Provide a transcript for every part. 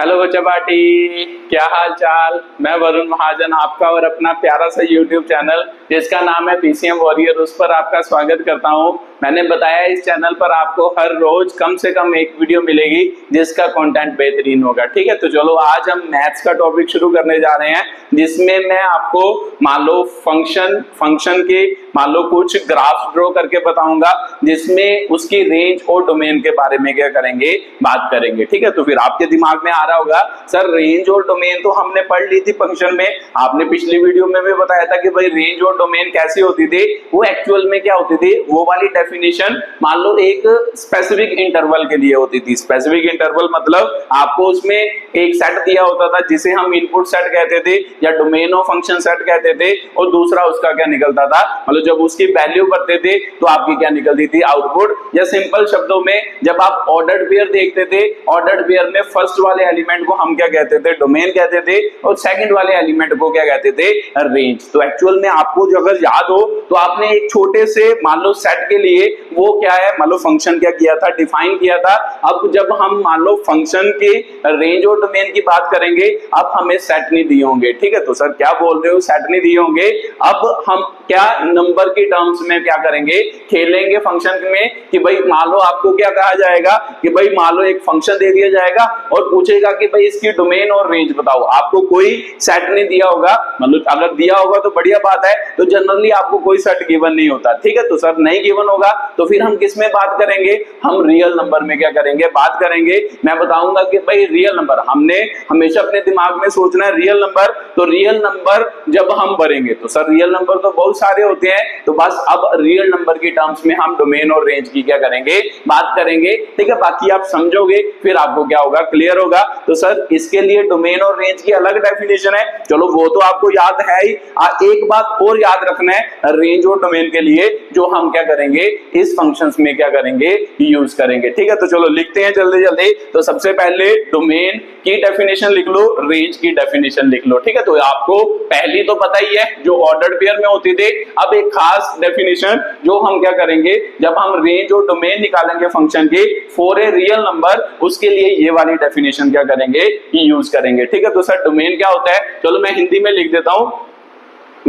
Hello बच्चा party, क्या हाल चाल। मैं वरुण महाजन, आपका और अपना प्यारा सा यूट्यूब चैनल जिसका नाम है पीसीएम वॉरियर, उस पर आपका स्वागत करता हूं। मैंने बताया इस चैनल पर आपको हर रोज कम से कम एक वीडियो मिलेगी जिसका कंटेंट बेहतरीन होगा। ठीक है, तो चलो आज हम मैथ्स का टॉपिक शुरू करने जा रहे हैं, जिसमें मैं आपको मान लो फंक्शन के मान लो कुछ ग्राफ ड्रॉ करके बताऊंगा, जिसमें उसकी रेंज और डोमेन के बारे में क्या करेंगे, बात करेंगे। ठीक है, तो फिर आपके दिमाग में आ रहा होगा सर रेंज और डोमेन तो हमने पढ़ ली थी फंक्शन में, आपने पिछली वीडियो में भी बताया था कि भाई रेंज और डोमेन कैसी होती थी, वो एक्चुअल में क्या होती थी। वो वाली डेफिनेशन मान लो एक स्पेसिफिक इंटरवल के लिए होती थी। स्पेसिफिक इंटरवल मतलब आपको उसमें एक सेट दिया होता था जिसे हम इनपुट सेट कहते थे या डोमेन ऑफ फंक्शन सेट कहते थे, और दूसरा उसका क्या निकलता था, मतलब जब उसकी वैल्यू करते थे तो आपकी क्या निकलती थी, आउटपुट। या सिंपल शब्दों में जब आप ऑर्डर्ड पेयर देखते थे, ऑर्डर्ड पेयर में फर्स्ट वाले एलिमेंट को हम क्या कहते थे, डोमेन कहते थे, और सेकंड वाले एलिमेंट को क्या कहते थे, रेंज। तो एक्चुअल में आपको जो अगर याद हो तो आपने एक छोटे से मान लो सेट के लिए वो क्या है, मान लो फंक्शन क्या किया था, डिफाइन किया था। अब जब हम मान लो फंक्शन के रेंज और डोमेन की बात करेंगे, अब हमें सेट नहीं दिए होंगे। ठीक है, तो सर क्या बोल रहे हो, सेट नहीं दिए होंगे। अब हम क्या नंबर की टर्म्स में क्या करेंगे, खेलेंगे फंक्शन में कि भाई मान लो आपको क्या कहा जाएगा कि भाई मान लो एक फंक्शन दे दिया जाएगा और पूछेगा कि भाई इसकी डोमेन और रेंज बताओ। आपको कोई सेट नहीं दिया होगा, मतलब अगर दिया होगा तो बढ़िया बात है, तो जनरली आपको कोई सेट गिवन नहीं होता। ठीक है, तो सर नहीं गिवन होगा तो फिर हम किस में बात करेंगे, हम रियल नंबर में क्या करेंगे, बात करेंगे। मैं बताऊंगा कि भाई रियल नंबर हमने हमेशा अपने दिमाग में सोचना है रियल नंबर। तो रियल नंबर जब हम भरेंगे तो सर रियल नंबर तो बहुत सारे होते हैं, तो बस अब रियल नंबर की टर्म्स में हम डोमेन और रेंज की क्या करेंगे, बात करेंगे। ठीक है, बाकी आप समझोगे फिर आपको क्या होगा, क्लियर होगा। तो सर इसके लिए डोमेन और रेंज की अलग डेफिनेशन है, चलो वो तो आपको याद है ही। एक बात और याद रखना है रेंज और डोमेन के लिए, जो हम क्या करेंगे इस फंक्शंस में क्या करेंगे, यूज करेंगे। ठीक है, तो चलो लिखते हैं जल्दी जल्दी। तो सबसे पहले डोमेन की डेफिनेशन लिख लो, रेंज की डेफिनेशन लिख लो। ठीक है, तो आपको पहली तो पता ही है जो ऑर्डर्ड पेयर में होती थी। अब एक खास डेफिनेशन जो हम क्या करेंगे, जब हम रेंज और डोमेन निकालेंगे फंक्शन के फॉर ए रियल नंबर, उसके लिए ये वाली डेफिनेशन क्या करेंगे, यूज करेंगे। ठीक है, तो सर डोमेन क्या होता है, चलो मैं हिंदी में लिख देता हूं,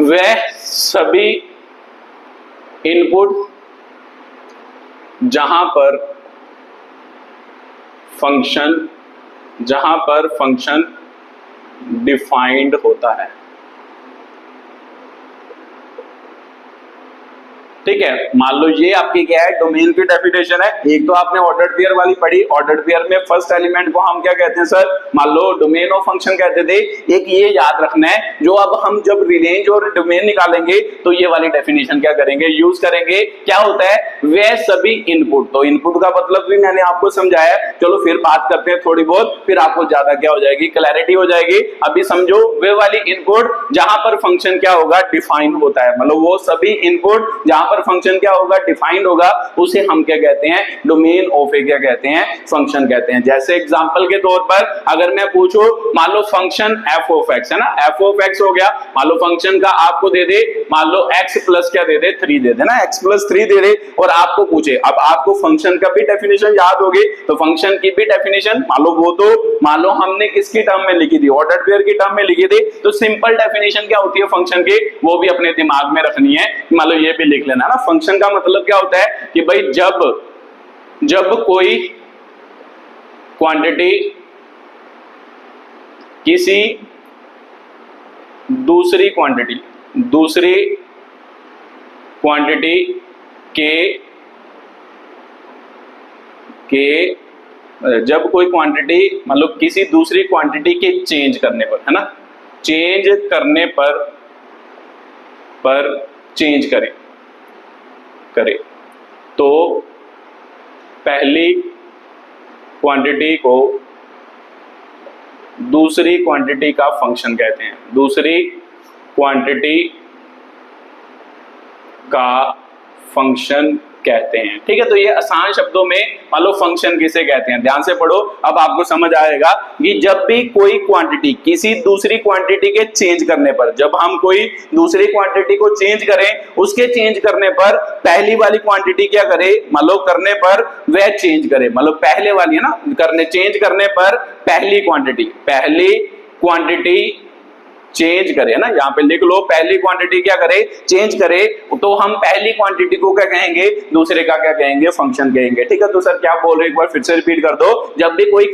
वह सभी इनपुट जहां पर फंक्शन डिफाइंड होता है। ठीक है, मान लो ये आपकी क्या है, डोमेन की डेफिनेशन है। एक तो आपने ऑर्डर्ड पेयर वाली पढ़ी, ऑर्डर्ड पेयर में फर्स्ट एलिमेंट को हम क्या कहते हैं सर, मान लो डोमेन ऑफ फंक्शन कहते थे। एक ये याद रखना है, जो अब हम जब रेंज और डोमेन निकालेंगे तो ये वाली डेफिनेशन क्या करेंगे, यूज करेंगे। क्या होता है, वे सभी इनपुट। तो इनपुट का मतलब भी मैंने आपको समझाया, चलो फिर बात करते हैं थोड़ी बहुत, फिर आपको ज्यादा क्या हो जाएगी, क्लैरिटी हो जाएगी। अभी समझो, वे वाली इनपुट जहां पर फंक्शन क्या होगा, डिफाइन होता है, मतलब वो सभी इनपुट जहां फंक्शन क्या होगा, डिफाइंड होगा, उसे हम क्या कहते हैं, डोमेन ऑफ ए क्या कहते हैं, फंक्शन कहते हैं। जैसे एग्जांपल के तौर पर अगर मैं पूछूं, मान लो फंक्शन एफ ऑफ एक्स है ना, एफ ऑफ एक्स हो गया, मान लो फंक्शन का आपको दे दे, मान लो एक्स प्लस क्या दे दे, 3 दे दे ना, एक्स प्लस 3 दे दे, और आपको पूछे, अब आपको फंक्शन का भी डेफिनेशन याद होगी, तो फंक्शन की भी डेफिनेशन मान लो, वो तो मान लो हमने किसकी टर्म में लिखी थी, ऑर्डर्ड पेयर की टर्म में लिखी थी। तो सिंपल डेफिनेशन क्या होती है फंक्शन की, वो भी अपने दिमाग में रखनी है, मान लो ये भी लिख लेना ना। फंक्शन का मतलब क्या होता है कि भाई जब कोई क्वांटिटी किसी दूसरी क्वांटिटी के जब कोई क्वांटिटी मतलब किसी दूसरी क्वांटिटी के चेंज करने पर, है ना, चेंज करने पर चेंज करे तो पहली क्वांटिटी को दूसरी क्वांटिटी का फंक्शन कहते हैं, दूसरी क्वांटिटी का फंक्शन कहते हैं। ठीक है, तो ये आसान शब्दों में मान लो फंक्शन किसे कहते हैं, ध्यान से पढ़ो, अब आपको समझ आएगा कि जब भी कोई क्वांटिटी किसी दूसरी क्वांटिटी के चेंज करने पर, जब हम कोई दूसरी क्वांटिटी को चेंज करें, उसके चेंज करने पर पहली वाली क्वांटिटी क्या करे, मान लो करने पर वह चेंज करे, मतलब पहले वाली है ना, करने चेंज करने पर पहली क्वांटिटी चेंज करे ना, यहाँ पे लिख लो पहली क्वांटिटी क्या करे, चेंज करे, तो हम पहली क्वांटिटी को क्या कहेंगे, दूसरे का क्या कहेंगे, फंक्शन कहेंगे। ठीक है, तो सर क्या बोल रहे, एक बार फिर से रिपीट कर दो। जब भी कोई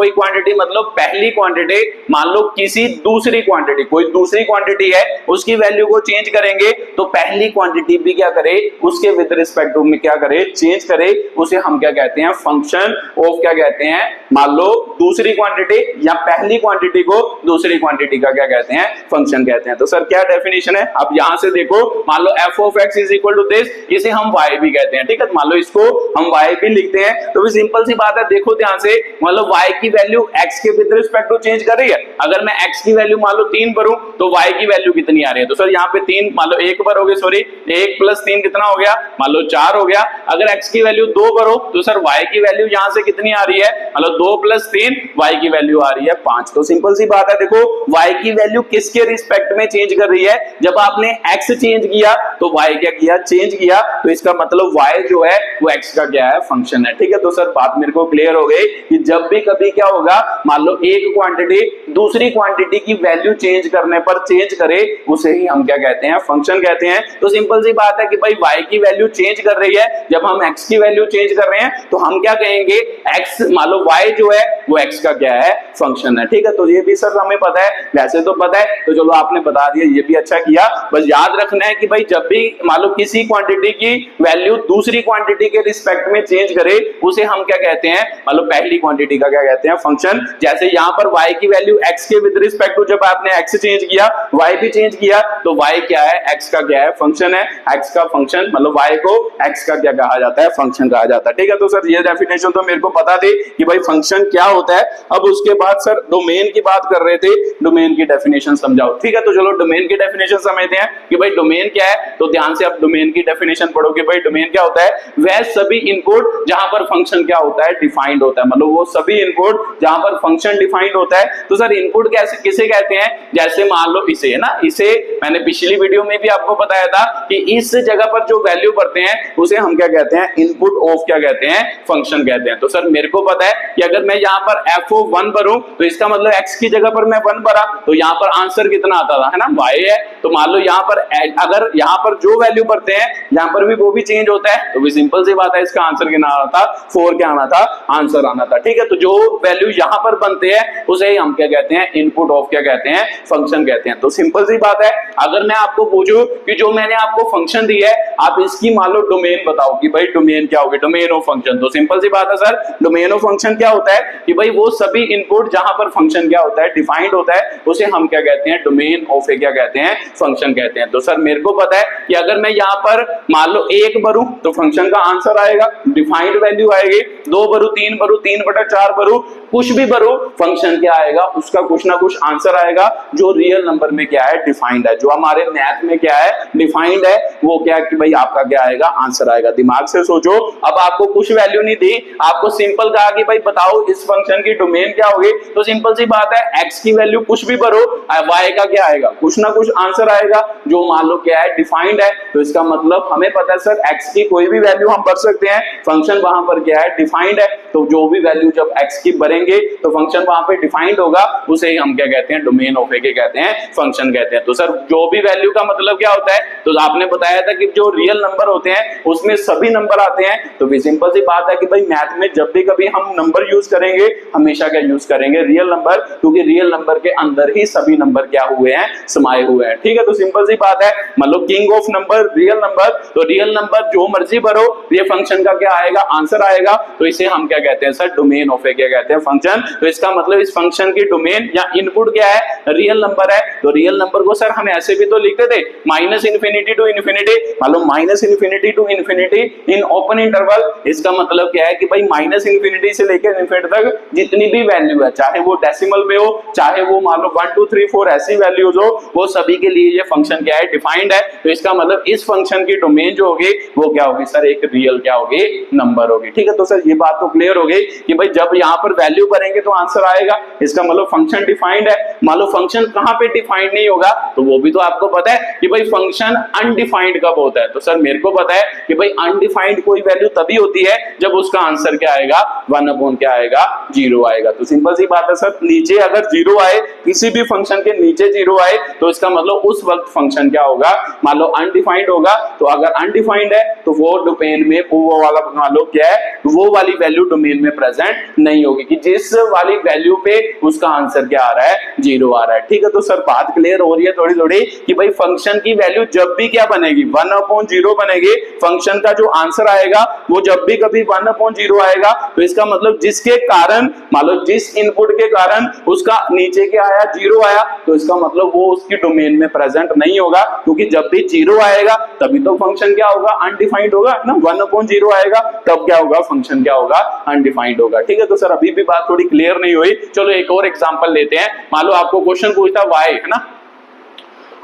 क्वांटिटी मतलब पहली क्वांटिटी मान लो किसी दूसरी क्वांटिटी, कोई दूसरी क्वांटिटी है उसकी वैल्यू को चेंज करेंगे, तो पहली क्वांटिटी भी क्या करे, उसके विद रिस्पेक्ट टू में क्या करे, चेंज करे, उसे हम क्या कहते हैं, फंक्शन ऑफ क्या कहते हैं, मान लो दूसरी क्वांटिटी या पहली क्वांटिटी को दूसरी क्वांटिटी का क्या कहते हैं, फंक्शन कहते हैं। तो सर क्या डेफिनेशन है, अब यहां से देखो, मान लो f of x is equal to this, इसे हम y भी कहते हैं। ठीक है, मान लो इसको हम y भी लिखते हैं, तो भी सिंपल सी बात है, देखो ध्यान से, मतलब y की वैल्यू x के विद रिस्पेक्ट टू चेंज कर रही है। अगर मैं x की वैल्यू मान लो 3 भरूं तो y की वैल्यू कितनी आ रही है, तो सर यहाँ पे 3 मान लो 1 भरोगे, सॉरी 1 प्लस 3 कितना हो गया, मान लो 4 हो गया। अगर x की वैल्यू 2 भरो तो सर y की वैल्यू यहाँ से कितनी आ रही है, मतलब 2 प्लस 3 y की वैल्यू आ रही है 5। तो सिंपल सी बात है, देखो y की वैल्यू किसके रिस्पेक्ट में चेंज कर रही है, जब आपने x चेंज किया तो y क्या किया, चेंज किया, तो इसका मतलब y जो है वो x का क्या है, फंक्शन है। ठीक है, तो सर बात मेरे को क्लियर हो गई कि जब भी कभी क्या होगा, मान लो एक क्वांटिटी दूसरी क्वांटिटी की वैल्यू चेंज करने पर चेंज करे, उसे ही हम क्या कहते हैं, फंक्शन कहते हैं। तो सिंपल सी बात है कि भाई y की वैल्यू चेंज कर रही है, जब हम x की वैल्यू चेंज कर रहे हैं तो हम क्या कहेंगे, x मान लो y जो है वो x का क्या है, फंक्शन है। ठीक है, तो ये भी सर हमें पता है, वैसे तो पता है, तो चलो आपने बता दिया, ये भी अच्छा किया। बस याद रखना है कि भाई जब भी मान लो किसी क्वांटिटी की वैल्यू दूसरी क्वांटिटी के रिस्पेक्ट में चेंज करे, उसे हम क्या कहते हैं, मान लो पहली क्वांटिटी का क्या कहते हैं, फंक्शन। जैसे यहाँ पर y की वैल्यू x के विद रिस्पेक्ट टू जब आपने x चेंज किया, y भी चेंज किया, तो y क्या है, x का क्या है, फंक्शन है, x का फंक्शन, मतलब y को x का क्या कहा जाता है, फंक्शन कहा जाता है। ठीक है, तो सर ये डेफिनेशन तो मेरे को पता थी कि भाई फंक्शन क्या होता है। अब उसके बाद सर डोमेन की बात कर रहे थे, डोमेन की डेफिनेशन समझाओ। ठीक है, तो चलो डोमेन की डेफिनेशन समझते हैं कि भाई डोमेन क्या है। तो ध्यान से आप डोमेन की डेफिनेशन पढ़ोगे, भाई डोमेन क्या होता है, वह सभी इनपुट जहां पर फंक्शन क्या होता है, डिफाइंड होता है, मतलब वो सभी इनपुट जहां पर फंक्शन डिफाइंड होता है। तो सर इनपुट कैसे किसे कहते हैं, जैसे मान लो इसे है ना, इसे मैंने पिछली वीडियो में भी आपको बताया था कि इस जगह पर जो वैल्यू भरते हैं उसे हम क्या कहते हैं, इनपुट ऑफ क्या कहते हैं, फंक्शन कहते हैं। तो सर मेरे को पता है कि अगर मैं यहाँ पर f(1) भरूं तो इसका मतलब x की जगह पर मैं 1 भरा, तो यहाँ पर आंसर कितना आता था, है ना, y है। तो मान लो यहाँ पर अगर यहाँ पर जो वैल्यू भरते हैं यहाँ पर भी वो भी चेंज होता है, तो भी सिंपल सी बात है, इसका आंसर कितना आना था, 4 क्या आना था, आंसर आना था। ठीक है, तो जो वैल्यू यहाँ पर बनते हैं उसे हम क्या कहते हैं, इनपुट ऑफ क्या कहते हैं, फंक्शन कहते हैं। तो सिंपल सी बात है, अगर मैं आपको पूछूं कि जो मैंने आपको फंक्शन दी है, आप इसकी मान लो डोमेन बताओ कि भाई डोमेन क्या होगी, डोमेन ऑफ फंक्शन। तो सिंपल सी बात है सर, डोमेन ऑफ फंक्शन क्या होता है कि भाई वो सभी इनपुट जहां पर फंक्शन क्या होता है, डिफाइंड होता है, उसे हम क्या कहते हैं, डोमेन ऑफ क्या कहते हैं, फंक्शन कहते हैं। तो सर मेरे को पता है कि अगर मैं यहाँ पर मान लो 1 भरूं तो फंक्शन का आंसर आएगा, डिफाइंड वैल्यू आएगी, 2 भरूं, 3 भरूं, 3/4 भरूं, कुछ भी भरूं, फंक्शन क्या आएगा, उसका कुछ ना कुछ आंसर आएगा जो रियल नंबर में क्या है, डिफाइंड है, जो हमारे मैथ में क्या है, डिफाइंड है, वो क्या कि भाई आपका क्या आएगा, आंसर आएगा। दिमाग से सोचो, अब आपको कुछ वैल्यू नहीं दी, आपको सिंपल कहा कि भाई बताओ इस फंक्शन की डोमेन क्या होगी, तो सिंपल सी बात है, x की वैल्यू कुछ भी भरो, y का क्या आएगा, कुछ ना कुछ आंसर आएगा जो मान लो क्या है, डिफाइंड है। तो इसका मतलब हमें पता है सर, x की कोई भी वैल्यू हम भर सकते हैं, फंक्शन वहां पर क्या है, डिफाइंड है। तो जो भी वैल्यू जब x की भरेंगे तो फंक्शन वहां पे डिफाइंड होगा, उसे ही हम क्या कहते हैं, डोमेन ऑफ के कहते हैं, फंक्शन कहते हैं। तो सर जो भी वैल्यू का मतलब क्या होता है, तो आपने बताया था कि जो रियल नंबर होते हैं उसमें सभी नंबर आते हैं। तो भी सिंपल सी बात है कि भाई मैथ में जब भी कभी हम नंबर यूज करेंगे, हमेशा क्या यूज करेंगे, रियल नंबर, क्योंकि रियल नंबर के अंदर ही सभी नंबर क्या हुए हैं, समाये हुए हैं। ठीक है, तो सिंपल सी बात है, मतलब king of number real number, तो रियल नंबर जो मर्जी भरो, ये फंक्शन का क्या आएगा, आंसर आएगा। तो इसे हम क्या कहते हैं सर, डोमेन ऑफ क्या कहते हैं, फंक्शन, तो इसका मतलब इस फंक्शन की डोमेन या इनपुट क्या है, रियल नंबर है। तो रियल नंबर को सर हम ऐसे भी तो लिखते थे माइनस इन्फिनिटी टू इन्फिनिटी, मालूम minus infinity to infinity in open interval. इसका मतलब क्या है कि भाई माइनस इन्फिनिटी से लेकर इन्फिनिटी तक जितनी भी वैल्यू है, चाहे वो डेसिमल में हो, चाहे वो मान लो 1 2 3 4 ऐसी वैल्यूज हो, वो सभी के लिए ये फंक्शन क्या है, डिफाइंड है। तो इसका मतलब इस फंक्शन की डोमेन जो होगी वो क्या होगी सर, एक रियल क्या होगी, नंबर होगी। ठीक है, तो सर ये बात तो क्लियर हो गई कि भाई जब यहाँ पर वैल्यू भरेंगे तो आंसर आएगा, इसका मतलब फंक्शन डिफाइंड है। मान लो फंक्शन कहां पे डिफाइंड नहीं होगा, तो वो भी तो आपको पता है कि भाई फंक्शन अनडिफाइंड कब होता है। तो सर मेरे को पता है कि भाई अनडिफाइंड कोई वैल्यू तभी होती है जब उसका आंसर क्या आएगा, 1 अपॉन क्या आएगा, 0 आएगा। तो सिंपल सी बात है सर, नीचे अगर 0 आए, किसी भी फंक्शन के नीचे 0 आए, तो इसका मतलब उस वक्त फंक्शन क्या होगा, मान लो अनडिफाइंड होगा। तो अगर अनडिफाइंड है तो वो डोमेन में वो वाला मान लो क्या है, वो वाली वैल्यू डोमेन में प्रेजेंट नहीं होगी कि जिस वाली वैल्यू पे उसका आंसर क्या आ रहा है, 0 आ रहा है। ठीक है, तो सर बात क्लियर हो रही है थोड़ी थोड़ी कि भाई फंक्शन की वैल्यू जब भी क्या बनेगी, 1 अपॉन 0 बनेगी। फंक्शन का जो आंसर आएगा वो जब भी कभी 1 अपॉन 0 आएगा, तो इसका मतलब जिसके कारण मान लो जिस इनपुट के कारण उसका नीचे क्या आया, 0 आया, तो इसका मतलब वो उसकी डोमेन में प्रेजेंट नहीं होगा, क्योंकि जब भी 0 आएगा तभी तो फंक्शन क्या होगा, अनडिफाइंड होगा ना। 1 अपॉन 0 आएगा तब क्या होगा, फंक्शन क्या होगा, अनडिफाइंड होगा। ठीक है, तो सर अभी भी बात थोड़ी क्लियर नहीं हुई। चलो एक और एग्जांपल लेते हैं। मान लो आपको क्वेश्चन पूछता y है ना,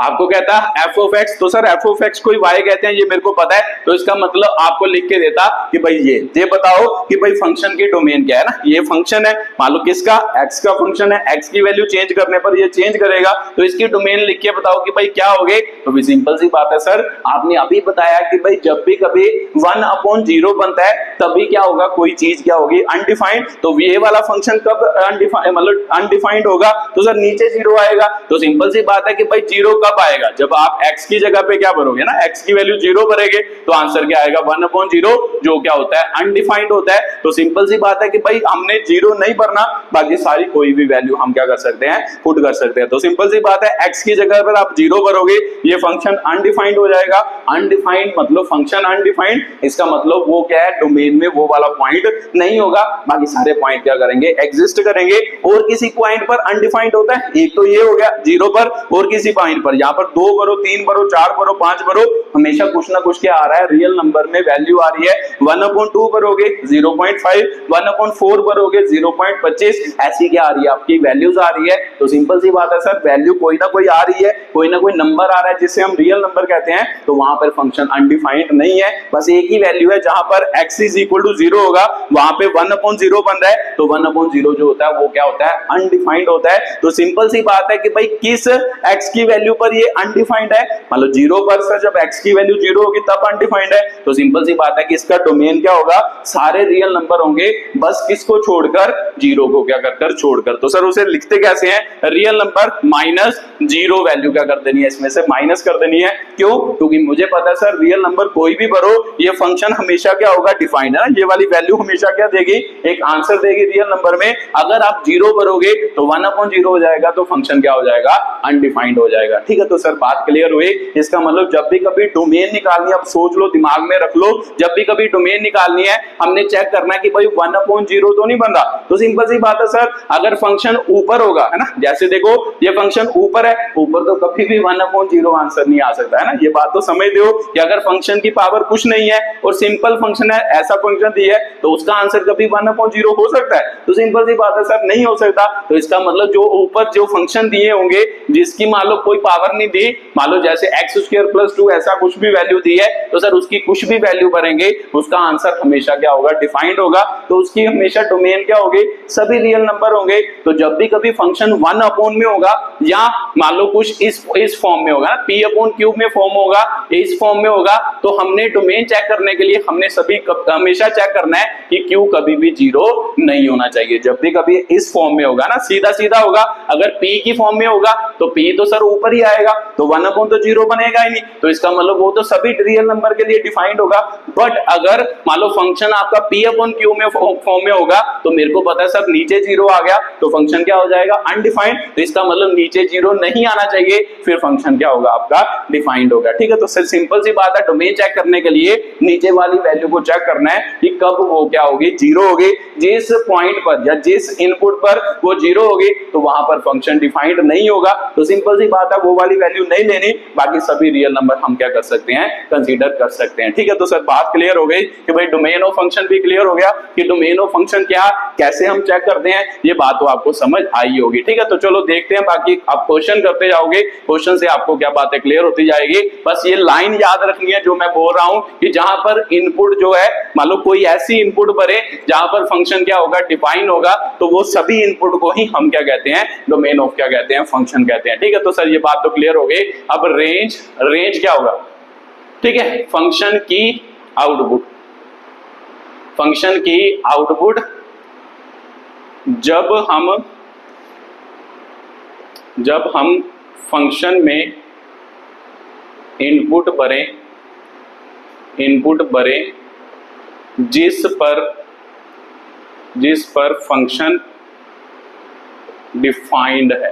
आपको कहता है f ऑफ x, तो सर f ऑफ x को y कहते हैं, ये मेरे को पता है। तो इसका मतलब आपको लिख के देता कि भाई ये बताओ कि भाई फंक्शन की डोमेन क्या है ना, ये फंक्शन है, मान लो किसका, x का फंक्शन है, x की वैल्यू चेंज करने पर ये चेंज करेगा, तो इसकी डोमेन लिख के बताओ कि भाई क्या होगे। तो भी सिंपल सी बात है सर, आपने अभी बताया कि भाई जब भी कभी 1 अपॉन 0 बनता है तभी क्या होगा, कोई चीज क्या होगी, अनडिफाइंड। तो ये वाला फंक्शन कब अनडिफाइंड मतलब अनडिफाइंड होगा, तो सर नीचे 0 आएगा। तो सिंपल सी बात है कि भाई 0 कब आएगा, जब आप x की जगह पे क्या भरोगे ना, x की वैल्यू 0 भरेंगे, तो आंसर क्या आएगा, 1 अपॉन 0, जो क्या होता है, अनडिफाइंड होता है। तो सिंपल सी बात है कि भाई हमने 0 नहीं भरना, बाकी सारी कोई भी वैल्यू हम क्या कर सकते हैं, पुट कर सकते हैं। तो सिंपल सी बात है, x की जगह पर आप 0 भरोगे, ये फंक्शन अनडिफाइंड हो जाएगा। अनडिफाइंड मतलब फंक्शन अनडिफाइंड, इसका मतलब वो क्या है, डोमेन में वो वाला पॉइंट नहीं होगा, बाकी सारे पॉइंट क्या करेंगे, एग्जिस्ट करेंगे। और किसी पॉइंट पर अनडिफाइंड होता है, एक तो ये हो गया 0 पर, और किसी पॉइंट पर यहाँ पर 2 भरो, 3 भरो, 4 भरो, 5 भरो, हमेशा कुछ ना कुछ क्या आ रहा है, रियल नंबर में वैल्यू आ रही है। 1 अपॉन 2 भरोगे 0.5, 1 अपॉन 4 भरोगे 0.25, ऐसी क्या आ रही है, आपकी वैल्यूज आ रही है। तो सिंपल सी बात है सर, वैल्यू कोई ना कोई आ रही है, कोई ना कोई नंबर आ रहा है जिसे हम रियल नंबर कहते हैं, तो वहां पर फंक्शन अनडिफाइंड नहीं है। बस एक ही वैल्यू है, जहां पर x इज इक्वल टू 0 होगा वहां पे 1 अपॉन 0 बन रहा है, तो 1 अपॉन 0 जो होता है वो क्या होता है, अनडिफाइंड होता है। तो सिंपल सी बात है कि भाई किस x की वैल्यू पर ये अनडिफाइंड है, मान लो 0 पर सर जब x की वैल्यू 0 होगी तब अनडिफाइंड है। तो सिंपल सी बात है कि इसका डोमेन क्या होगा, सारे रियल नंबर होंगे, बस किसको छोड़कर, 0 को क्या कर छोड़कर। तो सर उसे लिखते कैसे हैं, रियल नंबर माइनस 0 वैल्यू क्या कर देनी है, इसमें से माइनस कर देनी है। क्यों, क्योंकि मुझे पता है सर रियल नंबर कोई भी भरो, ये फंक्शन हमेशा क्या होगा, डिफाइंड है ना, ये वाली वैल्यू हमेशा क्या देगी, एक आंसर देगी रियल नंबर में। अगर आप 0 भरोगे तो 1 अपॉन 0 हो जाएगा, तो फंक्शन क्या हो जाएगा, अनडिफाइंड हो जाएगा। ठीक है, तो सर बात क्लियर हुई। इसका मतलब जब भी कभी डोमेन निकालनी है, अब सोच लो, दिमाग में रख लो, जब भी कभी डोमेन निकालनी है हमने चेक करना है कि भाई 1 अपॉन 0 तो नहीं बन रहा। तो सिंपल सी बात है सर, अगर फंक्शन ऊपर होगा है ना, जैसे देखो ये फंक्शन ऊपर है, ऊपर तो कभी भी 1 अपॉन 0 आंसर नहीं आ सकता है ना, ये बात तो समझ दो कि अगर फंक्शन की पावर कुछ नहीं है और सिंपल फंक्शन है, ऐसा फंक्शन दिया है, तो उसका आंसर कभी 1 अपॉन 0 हो सकता है। तो सिंपल सी बात है सर, नहीं हो सकता। तो इसका मतलब जो ऊपर जो फंक्शन दिए होंगे जिसकी मान लो कोई पावर नहीं दी, मान लो जैसे x² + 2 ऐसा कुछ भी वैल्यू दी है, तो सर उसकी कुछ भी वैल्यू भरेंगे उसका आंसर हमेशा क्या होगा, डिफाइंड होगा। तो उसकी हमेशा डोमेन क्या होगी, सभी रियल नंबर होंगे। तो जब भी कभी फंक्शन 1 अपॉन में होगा, या मान लो कुछ इस फॉर्म में होगा ना, p/3 में फॉर्म होगा, इस फॉर्म में होगा, तो हमने डोमेन चेक करने के लिए हमने सभी हमेशा चेक करना है कि q कभी भी 0 नहीं होना चाहिए। जब भी कभी इस फॉर्म में होगा ना, सीधा सीधा होगा, अगर p की फॉर्म में होगा तो p तो सर ऊपर ही आएगा, तो 1 अपॉन तो 0 बनेगा ही नहीं। तो इसका मतलब वो तो सभी रियल नंबर के लिए डिफाइंड होगा। बट अगर मान लो फंक्शन आपका p/q में फॉर्म में होगा, तो मेरे को पता होता है सर नीचे जीरो आ गया तो फंक्शन क्या हो जाएगा, अनडिफाइंड। तो इसका मतलब नीचे जीरो नहीं आना चाहिए, फिर फंक्शन क्या होगा आपका, डिफाइंड होगा। ठीक है, तो सर सिंपल सी बात है, डोमेन चेक करने के लिए नीचे वाली वैल्यू को चेक करना है कि कब वो क्या होगी, जीरो होगी। जिस पॉइंट पर या जिस इनपुट पर वो जीरो होगी तो वहां पर फंक्शन डिफाइंड नहीं होगा। तो सिंपल सी बात है, वो वाली वैल्यू नहीं लेनी, बाकी सभी रियल नंबर हम क्या कर सकते हैं, कंसीडर कर सकते हैं। ठीक है, तो सर बात क्लियर हो गई कि भाई डोमेन ऑफ फंक्शन भी क्लियर हो गया कि डोमेन ऑफ फंक्शन क्या, कैसे हम चेक करते हैं, ये बात तो आपको समझ आई होगी। ठीक है, तो चलो देखते हैं, बाकी आप क्वेश्चन करते जाओगे, क्वेश्चन से आपको क्या बातें क्लियर होती जाएगी। बस ये लाइन याद रखनी है जो मैं बोल रहा हूं कि जहां पर इनपुट जो है, मान लो कोई ऐसी इनपुट भरे जहां पर फंक्शन क्या होगा, डिफाइन होगा, तो वो सभी इनपुट को ही हम क्या कहते हैं, डोमेन ऑफ क्या कहते हैं, फंक्शन कहते हैं। ठीक है, तो सर ये बात तो क्लियर हो गई। अब रेंज, रेंज क्या होगा, ठीक है, फंक्शन की आउटपुट, फंक्शन की आउटपुट जब हम फंक्शन में इनपुट भरें जिस पर फंक्शन डिफाइंड है।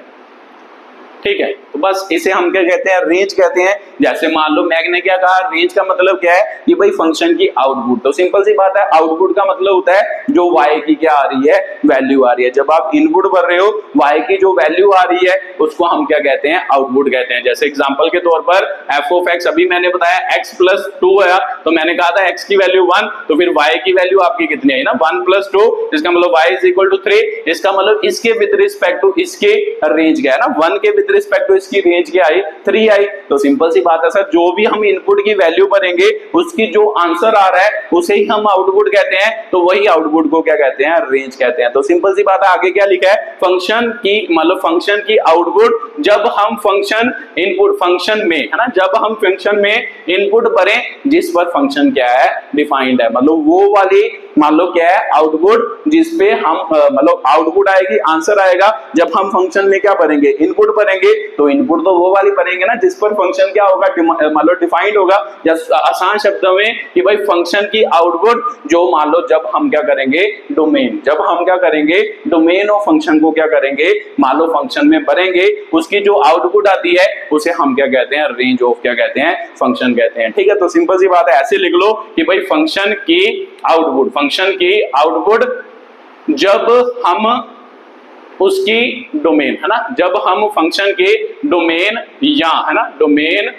ठीक है, तो बस इसे हम क्या कहते हैं, रेंज कहते हैं। जैसे मान लो मैग ने क्या कहा, रेंज का मतलब क्या है कि भाई फंक्शन की आउटपुट। तो सिंपल सी बात है, आउटपुट का मतलब होता है जो y की क्या आ रही है, वैल्यू आ रही है। जब आप इनपुट भर रहे हो, y की जो वैल्यू आ रही है उसको हम क्या कहते हैं, आउटपुट कहते हैं। जैसे एग्जांपल के तौर पर f ऑफ x, अभी मैंने बताया x प्लस 2 है, तो मैंने कहा था x की वैल्यू 1, तो फिर y की वैल्यू आपकी कितनी आई ना, 1 प्लस 2, इसका मतलब y इज इक्वल टू 3। इसका मतलब इसके विद रिस्पेक्ट टू इसके रेंज क्या है ना, 1 के विद रिस्पेक्ट टू इसकी रेंज क्या आई, 3 आई। तो सिंपल सी बात है सर, जो भी हम इनपुट की वैल्यू भरेंगे उसकी जो आंसर आ रहा है उसे ही हम आउटपुट कहते हैं। तो वही आउटपुट को क्या कहते हैं, रेंज कहते हैं। तो सिंपल सी बात है, आगे क्या लिखा है, फंक्शन की मतलब फंक्शन की आउटपुट जब हम फंक्शन इनपुट, फंक्शन में है ना, जब हम फंक्शन में इनपुट भरें जिस पर फंक्शन क्या है, डिफाइंड है। मतलब वो वाली मान लो क्या है, आउटपुट जिसपे हम मतलब आउटपुट आएगी, आंसर आएगा जब हम फंक्शन में क्या भरेंगे, इनपुट भरेंगे। तो इनपुट तो वो वाली भरेंगे ना जिस पर फंक्शन क्या होगा, मान लो डिफाइंड होगा। या आसान शब्दों में कि भाई फंक्शन की आउटपुट जो मान लो जब हम क्या करेंगे, डोमेन, जब हम क्या करेंगे, डोमेन ऑफ फंक्शन को क्या करेंगे, मान लो फंक्शन में भरेंगे, उसकी जो आउटपुट आती है उसे हम क्या कहते हैं, रेंज ऑफ क्या कहते हैं, फंक्शन कहते हैं। ठीक है, तो सिंपल सी बात है, ऐसे लिख लो कि भाई फंक्शन की आउटपुट, फंक्शन की आउटपुट जब हम उसकी डोमेन है ना, जब हम फंक्शन के डोमेन या है ना, डोमेन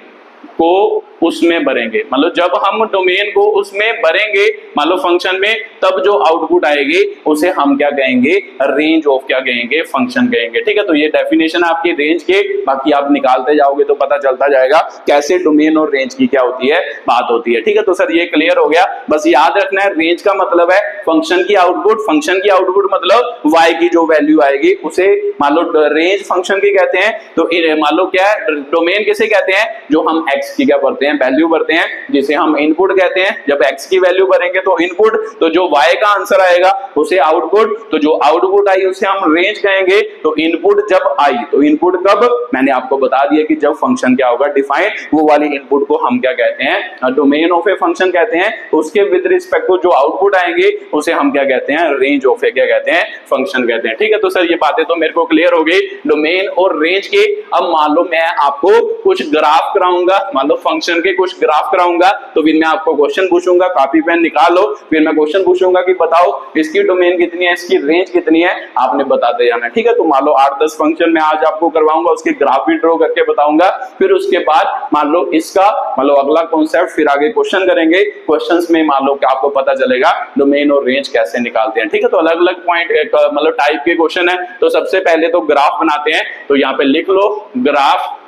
को उसमें भरेंगे, मतलब जब हम डोमेन को उसमें भरेंगे मान लो फंक्शन में, तब जो आउटपुट आएगी उसे हम क्या कहेंगे, रेंज ऑफ क्या कहेंगे, फंक्शन कहेंगे। ठीक है, तो ये डेफिनेशन आपकी रेंज के, बाकी आप निकालते जाओगे तो पता चलता जाएगा कैसे डोमेन और रेंज की क्या होती है, बात होती है। ठीक है, तो सर ये क्लियर हो गया। बस याद रखना है, रेंज का मतलब है फंक्शन की आउटपुट, फंक्शन की आउटपुट मतलब y की जो वैल्यू आएगी उसे मान लो रेंज फंक्शन की कहते हैं। तो मान लो क्या है, डोमेन किसे कहते हैं, जो हम x की क्या भरते हैं, वैल्यू भरते हैं, जिसे हम इनपुट कहते हैं। जब x की वैल्यू भरेंगे तो इनपुट, तो जो y का आंसर आएगा उसे आउटपुट, तो जो आउटपुट आई उसे हम रेंज कहेंगे। तो इनपुट जब आई, तो इनपुट कब, मैंने आपको बता दिया कि जब फंक्शन क्या होगा, डिफाइन, वो वाली इनपुट को हम क्या कहते हैं, डोमेन ऑफ ए फंक्शन कहते हैं। उसके विद रिस्पेक्ट टू जो आउटपुट आएंगे उसे हम क्या कहते हैं, रेंज ऑफ ए क्या कहते हैं, फंक्शन कहते हैं। ठीक है, तो सर ये बातें तो मेरे को क्लियर हो गई डोमेन और रेंज के। अब मान लो मैं आपको कुछ ग्राफ कराऊंगा, मान लो फंक्शन के कुछ ग्राफ कराऊंगा, तो फिर मैं आपको क्वेश्चन पूछूंगा, कॉपी पेन निकाल लो, फिर मैं क्वेश्चन पूछूंगा कि बताओ इसकी डोमेन कितनी है, इसकी रेंज कितनी है, आपने बताते जाना। ठीक है, तो मान लो 8-10 फंक्शन मैं आज आपको करवाऊंगा, उसके ग्राफ भी ड्रॉ करके बताऊंगा। फिर उसके बाद मान लो इसका मान लो अगला कॉन्सेप्ट, फिर आगे क्वेश्चन करेंगे। क्वेश्चंस में मान लो कि आपको पता चलेगा डोमेन और रेंज कैसे निकालते हैं। ठीक है, तो अलग अलग पॉइंट मतलब टाइप के क्वेश्चन है। तो सबसे पहले तो ग्राफ बनाते हैं, तो यहाँ पे लिख लो ग्राफ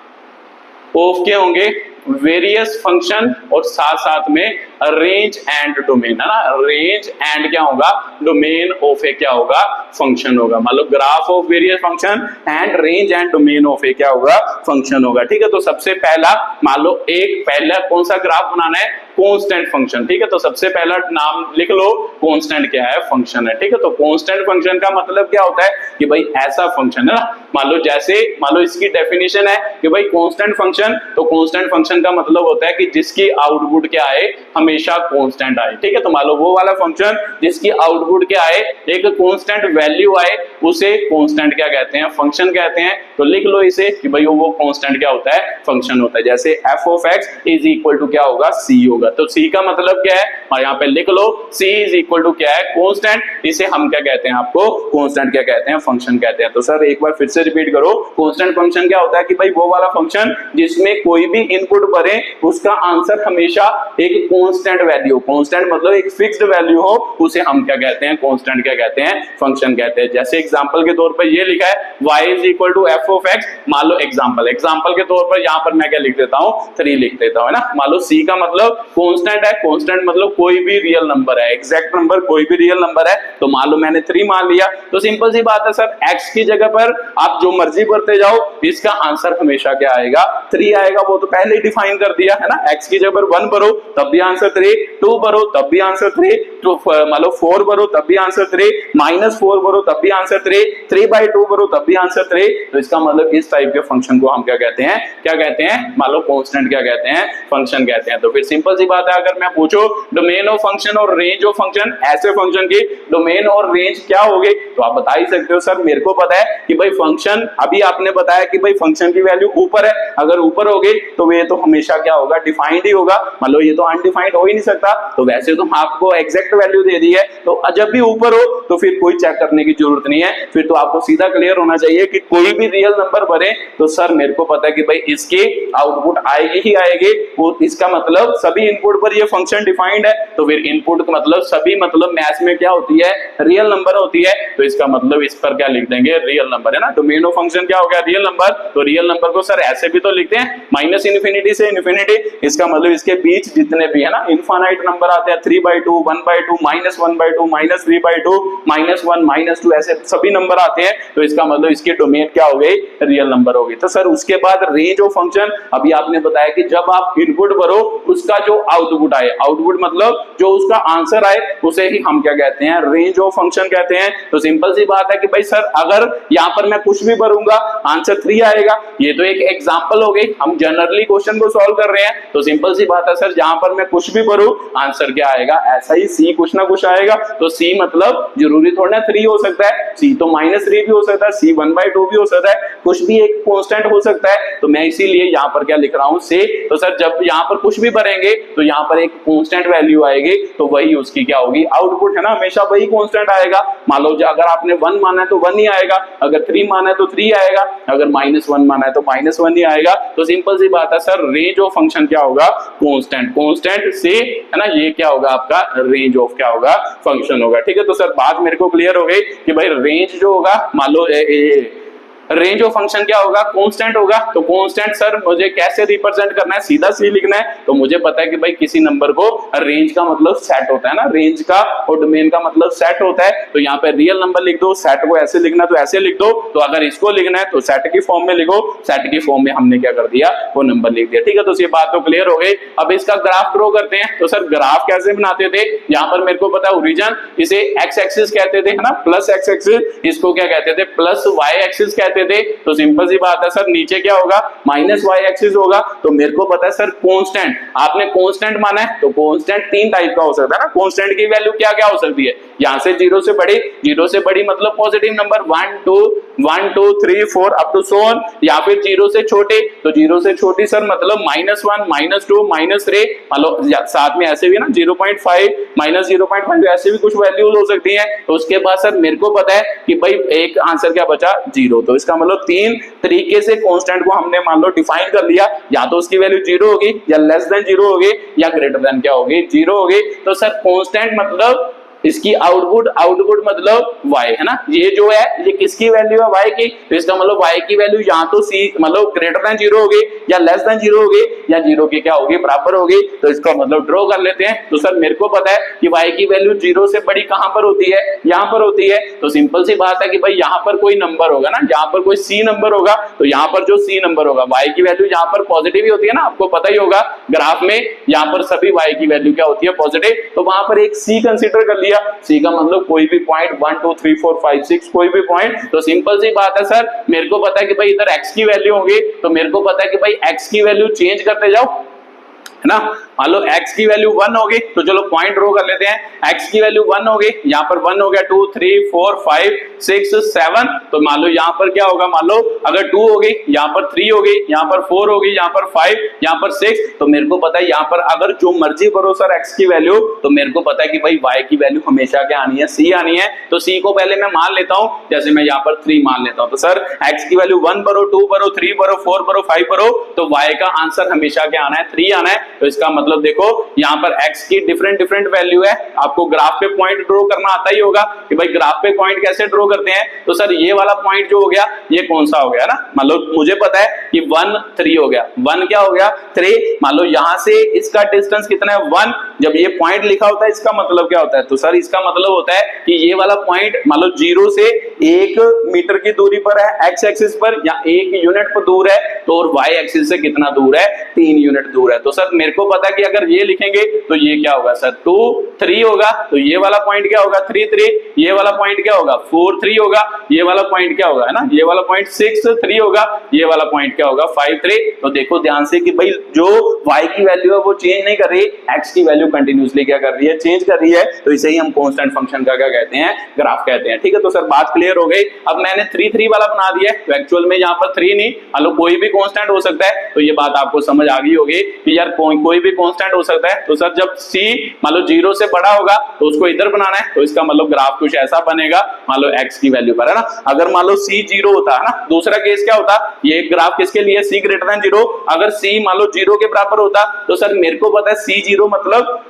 ऑफ के होंगे वेरियस फंक्शन और साथ साथ में रेंज एंड डोमेन है ना, रेंज एंड क्या होगा, डोमेन ऑफ ए क्या होगा, फंक्शन होगा। मतलब graph of various function and range and domain of a क्या होगा, फंक्शन होगा। ठीक है, तो सबसे पहला मान लो एक पहला कौन सा ग्राफ बनाना है, कांस्टेंट फंक्शन। ठीक है, तो सबसे पहला नाम लिख लो, कांस्टेंट क्या है, फंक्शन है। ठीक है, तो कांस्टेंट फंक्शन का मतलब क्या होता है कि भाई ऐसा फंक्शन है ना, मान लो इसकी डेफिनेशन है कि भाई कांस्टेंट फंक्शन, तो कांस्टेंट फंक्शन का मतलब होता है कि जिसकी आउटपुट क्या आए, हमेशा कांस्टेंट आए। ठीक है, तो मान लो वो वाला फंक्शन जिसकी आउटपुट क्या आए, एक कांस्टेंट वैल्यू आए, उसे कांस्टेंट क्या कहते हैं, फंक्शन कहते हैं। तो लिख लो इसे कि भाई वो कांस्टेंट क्या होता है, फंक्शन होता है। जैसे f of x is equal to क्या होगा, c होगा। तो c का मतलब क्या है, और यहाँ पे लिख लो c इज इक्वल टू क्या है, कांस्टेंट। इसे हम क्या कहते हैं, आपको कांस्टेंट क्या कहते हैं, फंक्शन कहते हैं। तो सर एक बार फिर से रिपीट करो, कांस्टेंट फंक्शन क्या होता है कि भाई वो वाला फंक्शन जिसमें कोई भी इनपुट भरे उसका आंसर हमेशा एक कांस्टेंट वैल्यू, कांस्टेंट मतलब एक फिक्स्ड वैल्यू हो, उसे हम क्या कहते हैं, कांस्टेंट क्या कहते हैं, फंक्शन कहते हैं। जैसे एग्जांपल के तौर पर ये लिखा है y is equal to f of x, मान लो एग्जांपल के तौर पर यहाँ पर मैं क्या लिख देता हूँ, 3 लिख देता हूँ, है ना। मान लो c का मतलब कांस्टेंट है, कांस्टेंट मतलब कोई भी रियल नंबर है, एग्जैक्ट नंबर कोई भी रियल नंबर है। तो मान लो मैंने 3 मान लिया, तो सिंपल सी बात है सर, x की जगह पर आप जो मर्जी भरते जाओ, इसका आंसर हमेशा क्या आएगा, 3 आएगा। वो तो पहले ही डिफाइन कर दिया है ना, x की जगह पर 1 भरो तब भी आंसर 3, 2 भरो तब भी आंसर 3, तो मान लो 4 भरो तब भी आंसर 3, -4 भरो तब भी आंसर 3, 3/2 भरो तब भी आंसर 3। तो इसका मतलब इस टाइप के फंक्शन को हम क्या कहते हैं, मान लो कांस्टेंट क्या कहते हैं, फंक्शन कहते हैं। तो फिर सिंपल सी बात है, अगर मैं पूछो डोमेन ऑफ फंक्शन और रेंज ऑफ फंक्शन, ऐसे फंक्शन की डोमेन और रेंज क्या होगी, तो आप बता ही सकते हो सर मेरे को पता है कि भाई फंक्शन, अभी आपने बताया कि भाई फंक्शन की वैल्यू ऊपर है, अगर ऊपर होगी तो ये तो हमेशा क्या होगा, डिफाइंड ही होगा। मान लो ये तो अनडिफाइंड हो ही नहीं सकता, तो वैसे तो आपको एग्जैक्ट वैल्यू दे दी है, तो जब भी ऊपर हो तो फिर कोई चेक करने की जरूरत नहीं है, फिर तो आपको सीधा क्लियर होना चाहिए कि कोई भी रियल नंबर भरे तो सर मेरे को पता है कि भाई इसकी आउटपुट आएगी ही आएगी। वो इसका मतलब सभी इनपुट पर ये फंक्शन डिफाइंड है, तो फिर इनपुट मतलब सभी मतलब मैथ्स में क्या होती है, रियल नंबर होती है। तो इसका मतलब इस पर क्या लिख देंगे, रियल नंबर, है ना। डोमेन ऑफ फंक्शन क्या हो गया, रियल नंबर। तो रियल नंबर को सर ऐसे भी तो लिखते हैं -इन्फिनिटी से इन्फिनिटी, इसका मतलब इसके बीच जितने भी है ना इनफाइनाइट नंबर आते हैं, 3/2, 1/2, -1/2, -3/2, -1, -2, ऐसे सभी नंबर आते हैं। तो इसका मतलब इसकी डोमेन क्या हो गई, रियल नंबर हो गई। तो सर उसके बाद रेंज ऑफ फंक्शन, अभी आपने बताया कि जब आप इनपुट भरो उसका जो आउटपुट आए, आउटपुट मतलब जो उसका आंसर आए, उसे ही हम क्या कहते हैं, रेंज ऑफ फंक्शन कहते हैं। तो सिंपल सी बात है कि भाई सर अगर यहाँ पर मैं कुछ भी भरूंगा आंसर 3 आएगा, ये तो एक एग्जांपल हो गई, हम जनरली क्वेश्चन को सॉल्व कर रहे हैं। तो सिंपल सी बात है सर, जहां पर मैं कुछ भी भरूं आंसर क्या आएगा, ऐसा ही सी कुछ ना कुछ आएगा। तो सी मतलब जरूरी थोड़ा 3 हो सकता है, सी तो -3 भी हो सकता है, सी 1/2 भी हो सकता है, कुछ भी एक कांस्टेंट हो सकता है। तो मैं इसीलिए यहाँ पर क्या लिख रहा हूँ, से। तो सर जब यहाँ पर कुछ भी भरेंगे तो यहाँ पर एक कांस्टेंट वैल्यू आएगी, तो वही उसकी क्या होगी, आउटपुट, है ना, हमेशा वही कांस्टेंट आएगा। मान लो अगर आपने 1 माना है तो 1 ही आएगा, अगर 3 माना है तो 3 आएगा, अगर -1 माना है तो -1 ही आएगा। तो सिंपल सी बात है सर, रेंज ऑफ फंक्शन क्या होगा, कांस्टेंट, कांस्टेंट से, है ना, ये क्या होगा आपका, रेंज ऑफ क्या होगा, फंक्शन होगा। ठीक है, तो सर बात मेरे को क्लियर हो गई कि भाई रेंज जो होगा, मान लो रेंज ऑफ फंक्शन क्या होगा, कांस्टेंट होगा। तो कांस्टेंट सर मुझे कैसे रिप्रेजेंट करना है, सीधा सी लिखना है। तो मुझे पता है कि भाई किसी नंबर को रेंज का मतलब सेट होता है ना, रेंज का और डोमेन का मतलब सेट होता है। तो यहाँ पे रियल नंबर लिख दो, सेट को ऐसे लिखना तो ऐसे लिख दो, तो अगर इसको लिखना है तो सेट की फॉर्म में लिखो, सेट की फॉर्म में हमने क्या कर दिया, वो नंबर लिख दिया। ठीक है, तो ये बात तो क्लियर हो गई। अब इसका ग्राफ ड्रॉ करते हैं। तो सर ग्राफ कैसे बनाते थे, यहाँ पर मेरे को पता है ओरिजिन, इसे एक्स एक्सिस कहते थे, है ना, प्लस एक्स एक्सिस, इसको क्या कहते थे, प्लस वाई एक्सिस कहते थे। तो सिंपल सी बात है सर, नीचे क्या होगा, -y एक्सिस होगा। तो मेरे को पता है सर कांस्टेंट, आपने कांस्टेंट माना है तो कांस्टेंट 3 टाइप का हो सकता है ना। कांस्टेंट की वैल्यू क्या क्या हो सकती है, यहां से 0 से बड़ी, 0 से बड़ी मतलब positive number 1 2 3 4 up to so on, या फिर 0 से छोटे, तो 0 से छोटी सर मतलब -1 -2 -3, मतलब साथ में ऐसे भी ना 0.5 -0.5 ऐसे भी कुछ वैल्यूज हो सकती हैं। तो उसके बाद सर मेरे को पता है कि भाई एक आंसर क्या बचा, 0। तो इसका मतलब 3 तरीके से कांस्टेंट को हमने मान लो डिफाइन कर लिया, या तो उसकी वैल्यू 0 होगी, या लेस देन 0 होगी, या ग्रेटर देन क्या होगी, 0 होगी। तो सर कांस्टेंट मतलब इसकी आउटपुट, आउटपुट मतलब y है ना, ये जो है ये किसकी वैल्यू है, y की, तो इसका मतलब y की वैल्यू यहाँ तो c मतलब ग्रेटर देन 0 होगी या लेस देन 0 होगी या 0 के क्या होगी, बराबर होगी। तो इसका मतलब ड्रॉ कर लेते हैं। तो सर मेरे को पता है कि y की वैल्यू 0 से बड़ी कहां पर होती है, यहाँ पर होती है। तो सिंपल सी बात है कि भाई यहाँ पर कोई नंबर होगा ना, यहाँ पर कोई c नंबर होगा, तो यहाँ पर जो c नंबर होगा, y की वैल्यू यहाँ पर पॉजिटिव ही होती है ना, आपको पता ही होगा ग्राफ में यहाँ पर सभी y की वैल्यू क्या होती है, पॉजिटिव। तो वहां पर एक c कंसीडर कर लिया, c का मतलब कोई भी पॉइंट 1 2 3 4 5 6 कोई भी पॉइंट। तो सिंपल सी बात है सर, मेरे को पता है कि भाई इधर x की वैल्यू होगी, तो मेरे को पता है कि भाई x की वैल्यू चेंज करते जाओ, है ना। मान लो x की वैल्यू 1 होगी, तो चलो पॉइंट ड्रॉ कर लेते हैं। x की वैल्यू 1 होगी, यहाँ पर 1 हो गया, 2 3 4 5 6 7, तो मान लो यहाँ पर क्या होगा, मान लो अगर 2 होगी, यहाँ पर 3 होगी, यहाँ पर 4 होगी, यहाँ पर 5, यहाँ पर 6, तो मेरे को पता है यहाँ पर अगर जो मर्जी भरो सर x की वैल्यू, तो मेरे को पता है कि भाई y की वैल्यू हमेशा क्या आनी है, c आनी है। तो c को पहले मैं मान लेता हूँ, जैसे मैं यहाँ पर 3 मान लेता हूँ, तो सर x की वैल्यू 1 भरो, 2 भरो, 3 भरो, 4 भरो, 5 भरो, तो y का आंसर हमेशा क्या आना है, 3 आना है। तो इसका मतलब देखो यहाँ पर x की डिफरेंट डिफरेंट वैल्यू है, आपको ग्राफ पे पॉइंट ड्रॉ करना आता ही होगा कि भाई ग्राफ पे पॉइंट कैसे ड्रॉ करते हैं। तो सर ये वाला पॉइंट जो हो गया, ये कौन सा हो गया ना, मान लो मुझे पता है कि 1 3 हो गया, 1 क्या हो गया 3, मान लो यहाँ से इसका डिस्टेंस कितना है 1, जब ये पॉइंट लिखा होता है इसका मतलब क्या होता है, तो सर इसका मतलब होता है कि ये वाला पॉइंट मान लो 0 से 1 मीटर की दूरी पर है x एक्सिस पर, या 1 यूनिट पर दूर है, तो और y एक्सिस से कितना दूर है, 3 यूनिट दूर है। तो सर मेरे को पता है कि अगर ये लिखेंगे तो ये क्या होगा सर 2 3 होगा, तो ये वाला पॉइंट क्या होगा 3 3, ये वाला पॉइंट क्या होगा 4 3 होगा, ये वाला पॉइंट क्या होगा, है ना, ये वाला पॉइंट 6 3 होगा, ये वाला पॉइंट क्या होगा 5 3। तो देखो ध्यान से कि भाई जो y की वैल्यू है वो चेंज नहीं कर रही, x की वैल्यू कंटिन्यूअसली क्या कर रही है, चेंज कर रही है। तो इसे ही हम कांस्टेंट फंक्शन का क्या कहते हैं, ग्राफ कहते हैं। ठीक है, तो सर बात क्लियर हो गई। अब मैंने 3 3 वाला बना दिया है, तो एक्चुअल में यहाँ पर 3 नहीं, मान लो कोई भी कांस्टेंट हो सकता है। तो ये बात आपको समझ आ गई होगी कि यार कोई भी कांस्टेंट हो सकता है। तो सर जब c मान लो 0 से बड़ा होगा तो उसको इधर बनाना है, तो इसका मतलब ग्राफ कुछ ऐसा बनेगा, मान लो x की वैल्यू पर, है ना। अगर मान लो c 0 होता है ना, दूसरा केस क्या होता, ये ग्राफ किसके लिए, c ग्रेटर देन 0, अगर c मान लो 0 के बराबर होता, तो सर मेरे को पता है c0 मतलब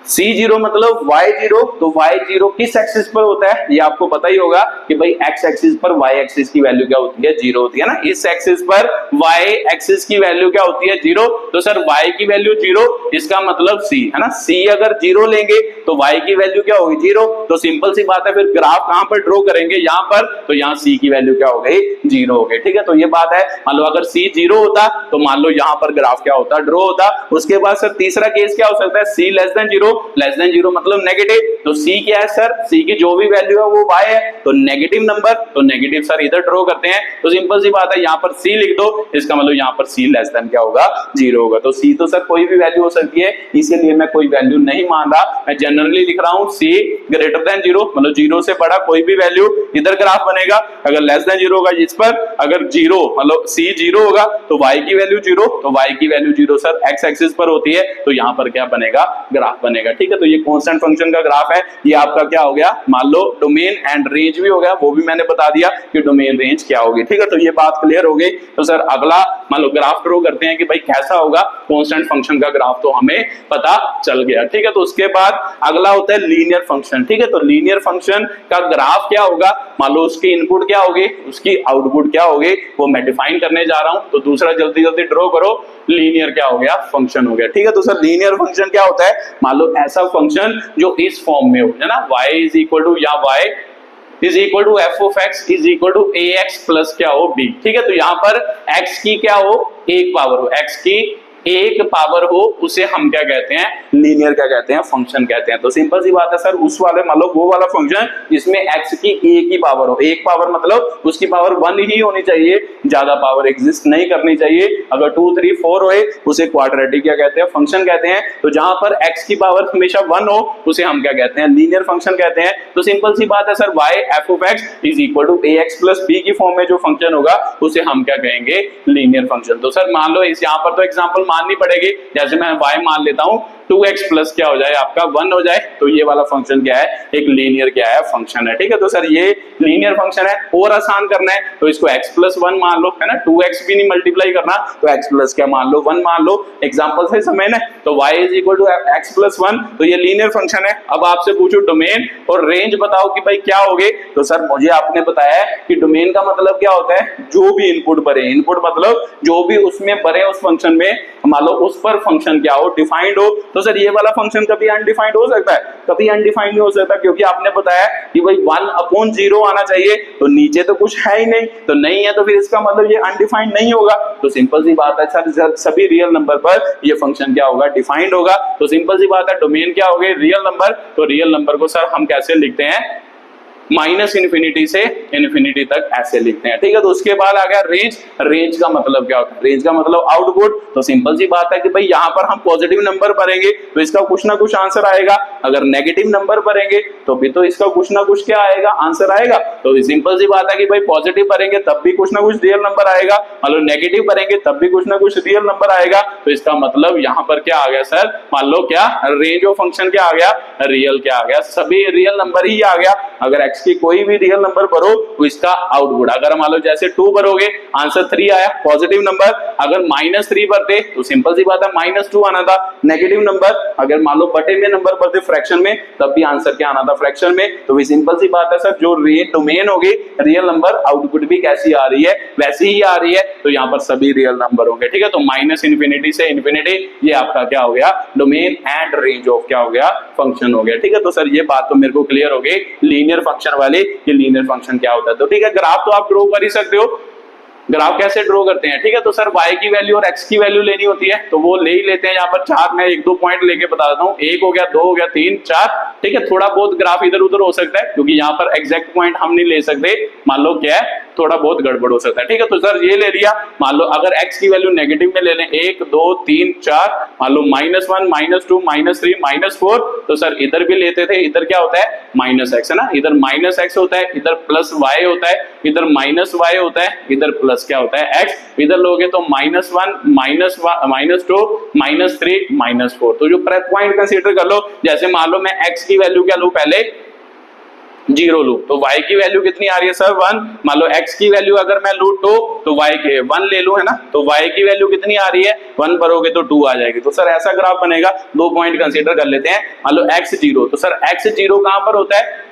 C0 मतलब Y0, तो Y0 किस एक्सिस पर होता है, ये आपको पता ही होगा कि भाई X एक्सिस पर Y एक्सिस की वैल्यू क्या होती है, 0 होती है ना। इस एक्सिस पर Y एक्सिस की वैल्यू क्या होती है, 0, तो सर Y की वैल्यू 0, इसका मतलब C, है ना। C अगर 0 लेंगे तो Y की वैल्यू क्या होगी 0, तो सिंपल सी बात है, फिर ग्राफ कहां पर ड्रॉ करेंगे, यहाँ पर, तो यहाँ C की वैल्यू क्या हो गई 0 हो गई। ठीक है, तो ये बात है। मान लो अगर C 0 होता तो मान लो यहाँ पर ग्राफ क्या होता, ड्रॉ होता। उसके बाद सर तीसरा केस क्या हो सकता है, C less than 0, less than 0 मतलब नेगेटिव, तो C क्या है सर, C की जो भी वैल्यू है वो y है, तो नेगेटिव नंबर, तो नेगेटिव सर इधर ड्रॉ करते हैं। तो सिंपल सी बात है, यहाँ पर C लिख दो, इसका मतलब यहाँ पर C लेस देन क्या होगा 0 होगा। तो C तो सर कोई भी वैल्यू हो सकती है, इसीलिए मैं कोई वैल्यू नहीं मान रहा, मैं जनरली लिख रहा हूँ C ग्रेटर देन 0, मतलब 0 से बड़ा कोई भी वैल्यू इधर ग्राफ बनेगा। अगर लेस देन 0 होगा इस पर, अगर 0 मतलब C 0 होगा तो y की वैल्यू 0, तो y की वैल्यू 0 सर x एक्सिस पर होती है, तो यहाँ पर क्या बनेगा, ग्राफ बनेगा। ठीक है, तो ये कांस्टेंट फंक्शन का ग्राफ है। ये आपका क्या हो गया, मान लो डोमेन एंड रेंज भी हो गया, वो भी मैंने बता दिया कि डोमेन रेंज क्या होगी। ठीक है, तो ये बात क्लियर हो गई। तो सर अगला मान लो ग्राफ ड्रॉ करते हैं कि भाई कैसा होगा कांस्टेंट फंक्शन का ग्राफ, तो हमें पता चल गया। ठीक है, तो उसके बाद अगला होता है लीनियर फंक्शन। ठीक है, तो लीनियर फंक्शन का ग्राफ क्या होगा, मान लो उसकी इनपुट क्या होगी, उसकी आउटपुट क्या होगी, वो मैं डिफाइन करने जा रहा हूं। तो दूसरा जल्दी जल्दी ड्रॉ करो, लीनियर क्या हो गया, फंक्शन हो गया। ठीक है, तो सर लीनियर फंक्शन क्या होता है, मान लो ऐसा फंक्शन जो इस फॉर्म में हो, है ना, y इज इक्वल टू, या y is equal to F of x is equal to A X plus क्या हो b। ठीक है, तो यहाँ पर x की क्या हो, एक पावर हो, x की एक पावर हो, उसे हम क्या कहते हैं, लीनियर क्या कहते हैं, फंक्शन कहते हैं। तो सिंपल सी बात है सर, उस वाले मान लो वो वाला फंक्शन जिसमें x की एक ही पावर हो, एक पावर मतलब उसकी पावर 1 ही होनी चाहिए, ज्यादा पावर एग्जिस्ट नहीं करनी चाहिए। अगर 2 3 4 होए उसे क्वाड्रेटिक क्या कहते हैं, फंक्शन कहते हैं। तो जहां पर x की पावर हमेशा 1 हो उसे हम क्या कहते हैं, लीनियर फंक्शन कहते हैं। तो सिंपल सी बात है sir, y F of x is equal to A X plus B की फॉर्म में जो फंक्शन होगा उसे हम क्या कहेंगे, लीनियर फंक्शन। तो सर मान लो इस यहाँ पर तो एग्जाम्पल माननी पड़ेगी, जैसे मैं y मान लेता हूं 2x प्लस क्या हो जाए आपका 1 हो जाए, तो ये वाला फंक्शन क्या है, एक लीनियर क्या है फंक्शन है। ठीक है, तो सर ये लीनियर फंक्शन है। और आसान करना है तो इसको x प्लस 1 मान लो, है ना, 2x भी नहीं मल्टीप्लाई करना, तो x प्लस क्या मान लो 1 मान लो। एग्जांपल से समय ना, तो y is equal to x plus 1, तो ये लीनियर फंक्शन है। अब आपसे पूछो डोमेन और रेंज बताओ कि भाई क्या होगे, तो सर मुझे आपने बताया है कि डोमेन का मतलब क्या होता है, जो भी इनपुट भरे, इनपुट मतलब जो भी उसमें भरे उस फंक्शन में, मान लो उस पर फंक्शन क्या हो, डिफाइंड हो। तो सर ये वाला फंक्शन कभी अनडिफाइंड हो सकता है, कभी अनडिफाइंड नहीं हो सकता, क्योंकि आपने बताया कि भाई 1/0 आना चाहिए, तो नीचे तो कुछ है ही नहीं, तो नहीं है, तो फिर इसका मतलब ये अनडिफाइंड नहीं होगा। तो सिंपल सी बात है सर, सभी रियल नंबर पर ये फंक्शन क्या होगा, डिफाइंड होगा। तो सिंपल सी बात है, डोमेन क्या हो गए, रियल नंबर। तो रियल नंबर को सर हम कैसे लिखते हैं, माइनस इन्फिनिटी से इन्फिनिटी तक ऐसे लिखते हैं। ठीक है, तो उसके बाद आ गया रेंज। रेंज का मतलब क्या होता है, रेंज का मतलब आउटपुट। तो सिंपल सी बात है कि भाई यहाँ पर हम पॉजिटिव नंबर भरेंगे तो इसका कुछ ना कुछ आंसर आएगा, अगर नेगेटिव नंबर भरेंगे तो भी तो इसका कुछ ना कुछ क्या आएगा, आंसर आएगा। तो सिंपल सी बात है कि भाई पॉजिटिव भरेंगे तब भी कुछ ना कुछ रियल नंबर आएगा, मतलब नेगेटिव भरेंगे तब भी कुछ ना कुछ रियल नंबर आएगा। तो इसका मतलब यहाँ पर क्या आ गया सर, मान लो क्या रेंज ऑफ फंक्शन क्या आ गया, रियल क्या आ गया, सभी रियल नंबर ही आ गया। अगर x की कोई भी रियल नंबर भरो तो इसका आउटपुट, अगर मान लो जैसे 2 भरोगे आंसर 3 आया पॉजिटिव नंबर, अगर -3 भरते तो सिंपल सी बात है -2 आना था नेगेटिव नंबर, अगर मान लो बटे में नंबर भरते फ्रैक्शन में तब भी आंसर क्या आना था, फ्रैक्शन में। तो भी सिंपल सी बात है सर, जो डोमेन होगी रियल नंबर, आउटपुट भी कैसी आ रही है, वैसी ही आ रही है। तो यहाँ पर सभी रियल नंबर होंगे। ठीक है, तो माइनस इन्फिनिटी से इन्फिनिटी, ये आपका क्या हो गया, डोमेन एंड रेंज ऑफ क्या हो गया, फंक्शन हो गया। ठीक है, तो सर ये बात तो मेरे को क्लियर हो गई लीनियर फंक्शन वाले, ये लीनियर फंक्शन क्या होता है। तो ठीक है, ग्राफ तो आप ड्रॉ कर ही सकते हो, ग्राफ कैसे ड्रॉ करते हैं। ठीक है, तो सर y की वैल्यू और x की वैल्यू लेनी होती है, तो वो ले ही लेते हैं। यहाँ पर 4 मैं 1-2 पॉइंट लेके बता देता हूँ, 1 हो गया, 2 हो गया, 3, 4। ठीक है, थोड़ा बहुत ग्राफ इधर उधर हो सकता है क्योंकि यहाँ पर एग्जैक्ट पॉइंट हम नहीं ले सकते, मान लो क्या है थोड़ा बहुत गड़बड़ हो सकता है। ठीक है, तो सर ये ले लिया, मान लो अगर x की वैल्यू नेगेटिव में ले लें 1, 2, 3, 4, मान लो -1, -2, -3, -4, तो सर इधर भी लेते थे, इधर क्या होता है -x है ना, इधर -x होता है, इधर +y होता है, इधर -y होता है, इधर प्लस क्या होता है x, इधर लोगे तो -1, -2, -3, -4। तो जो प्रेप पॉइंट कंसीडर कर लो, जैसे मान लो मैं x की वैल्यू क्या लूं, पहले 0 लूं, तो y की वैल्यू कितनी आ रही है सर 1। मान लो x की वैल्यू अगर मैं लूं 2 तो y के 1 ले लूं, है ना, तो y की वैल्यू कितनी आ रही है 1 भरोगे तो 2 आ जाएगी। तो सर ऐसा ग्राफ बनेगा। 2 पॉइंट कंसीडर कर लेते हैं, मान लो x 0, तो सर x 0 कहां पर होता है,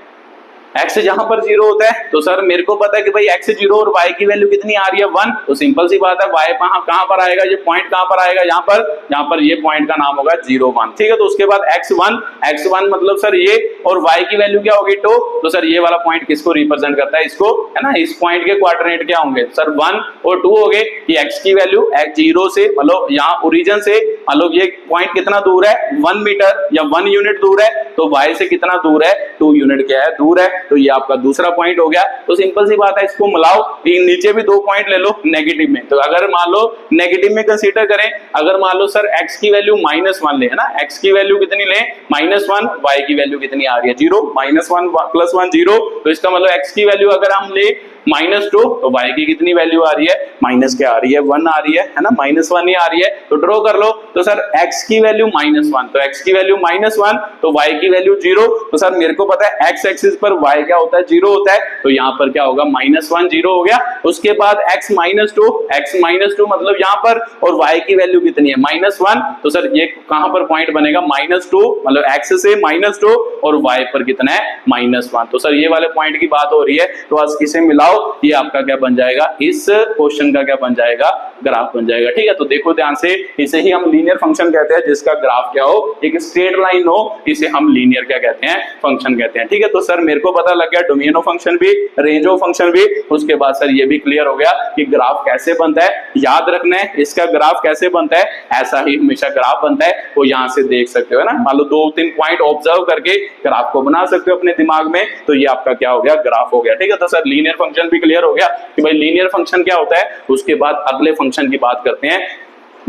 x जहां पर 0 होता है, तो सर मेरे को पता है कि भाई x 0 और y की वैल्यू कितनी आ रही है 1, तो सिंपल सी बात है y कहां पर आएगा, ये पॉइंट कहां पर आएगा, यहाँ पर ये पॉइंट का नाम होगा 0, 1। ठीक है, तो उसके बाद x1 मतलब सर ये, और y की वैल्यू क्या होगी 2, तो सर ये वाला पॉइंट किसको रिप्रेजेंट करता है, इसको, है ना, इस पॉइंट के क्वाड्रेंट क्या होंगे सर 1 और 2 हो गए कि x की वैल्यू x 0 से, मतलब यहाँ ओरिजिन से, मतलब ये पॉइंट कितना दूर है 1 मीटर या 1 यूनिट दूर है, तो y से कितना दूर है 2 यूनिट क्या है, दूर है। तो ये आपका दूसरा पॉइंट हो गया। तो सिंपल सी बात है, इसको मिलाओ, नीचे भी 2 पॉइंट ले लो नेगेटिव में, तो अगर मान लो नेगेटिव में कंसीडर करें, अगर मान लो सर x की वैल्यू -1 ले, है ना, x की वैल्यू कितनी ले -1, y की वैल्यू कितनी आ रही है 0, -1 + 1 0, तो इसका मतलब x की वैल्यू अगर हम ले -2 तो y की कितनी वैल्यू आ रही है, माइनस क्या आ रही है 1 आ रही है ना, -1 ही आ रही है। तो ड्रॉ कर लो, तो सर x की वैल्यू -1, तो x की वैल्यू -1, तो y की वैल्यू 0, तो सर मेरे को पता है x एक्सिस पर y क्या होता है 0 होता है, तो यहाँ पर क्या होगा -1 0 हो गया। उसके बाद x -2 मतलब यहाँ पर, और y की वैल्यू कितनी है -1, तो सर ये कहां पर पॉइंट बनेगा -2, मतलब x से -2 और y पर कितना है -1, तो सर ये वाले पॉइंट की बात हो रही है। तो आज इसे मिलाओ, ये आपका क्या बन जाएगा, इस क्वेश्चन का क्या बन जाएगा, ग्राफ बन जाएगा। ठीक है, तो देखो ध्यान से, इसे ही हम लीनियर फंक्शन कहते हैं, जिसका ग्राफ क्या हो, एक स्ट्रेट लाइन हो, इसे हम लीनियर क्या कहते हैं, फंक्शन कहते हैं। ठीक है, तो सर मेरे को पता लग गया डोमेन ऑफ फंक्शन भी, रेंज ऑफ फंक्शन भी, उसके बाद सर ये भी क्लियर हो गया कि ग्राफ कैसे बनता है। याद रखना है इसका ग्राफ कैसे बनता है, ऐसा ही हमेशा ग्राफ बनता है, वो यहाँ से देख सकते हो, है ना, मान लो 2-3 पॉइंट ऑब्जर्व करके ग्राफ को बना सकते हो अपने दिमाग में, तो ये आपका क्या हो गया, ग्राफ हो गया। ठीक है, तो सर लीनियर फंक्शन भी क्लियर हो गया कि भाई लीनियर फंक्शन क्या होता है। उसके बाद अगले फंक्शन की बात करते हैं,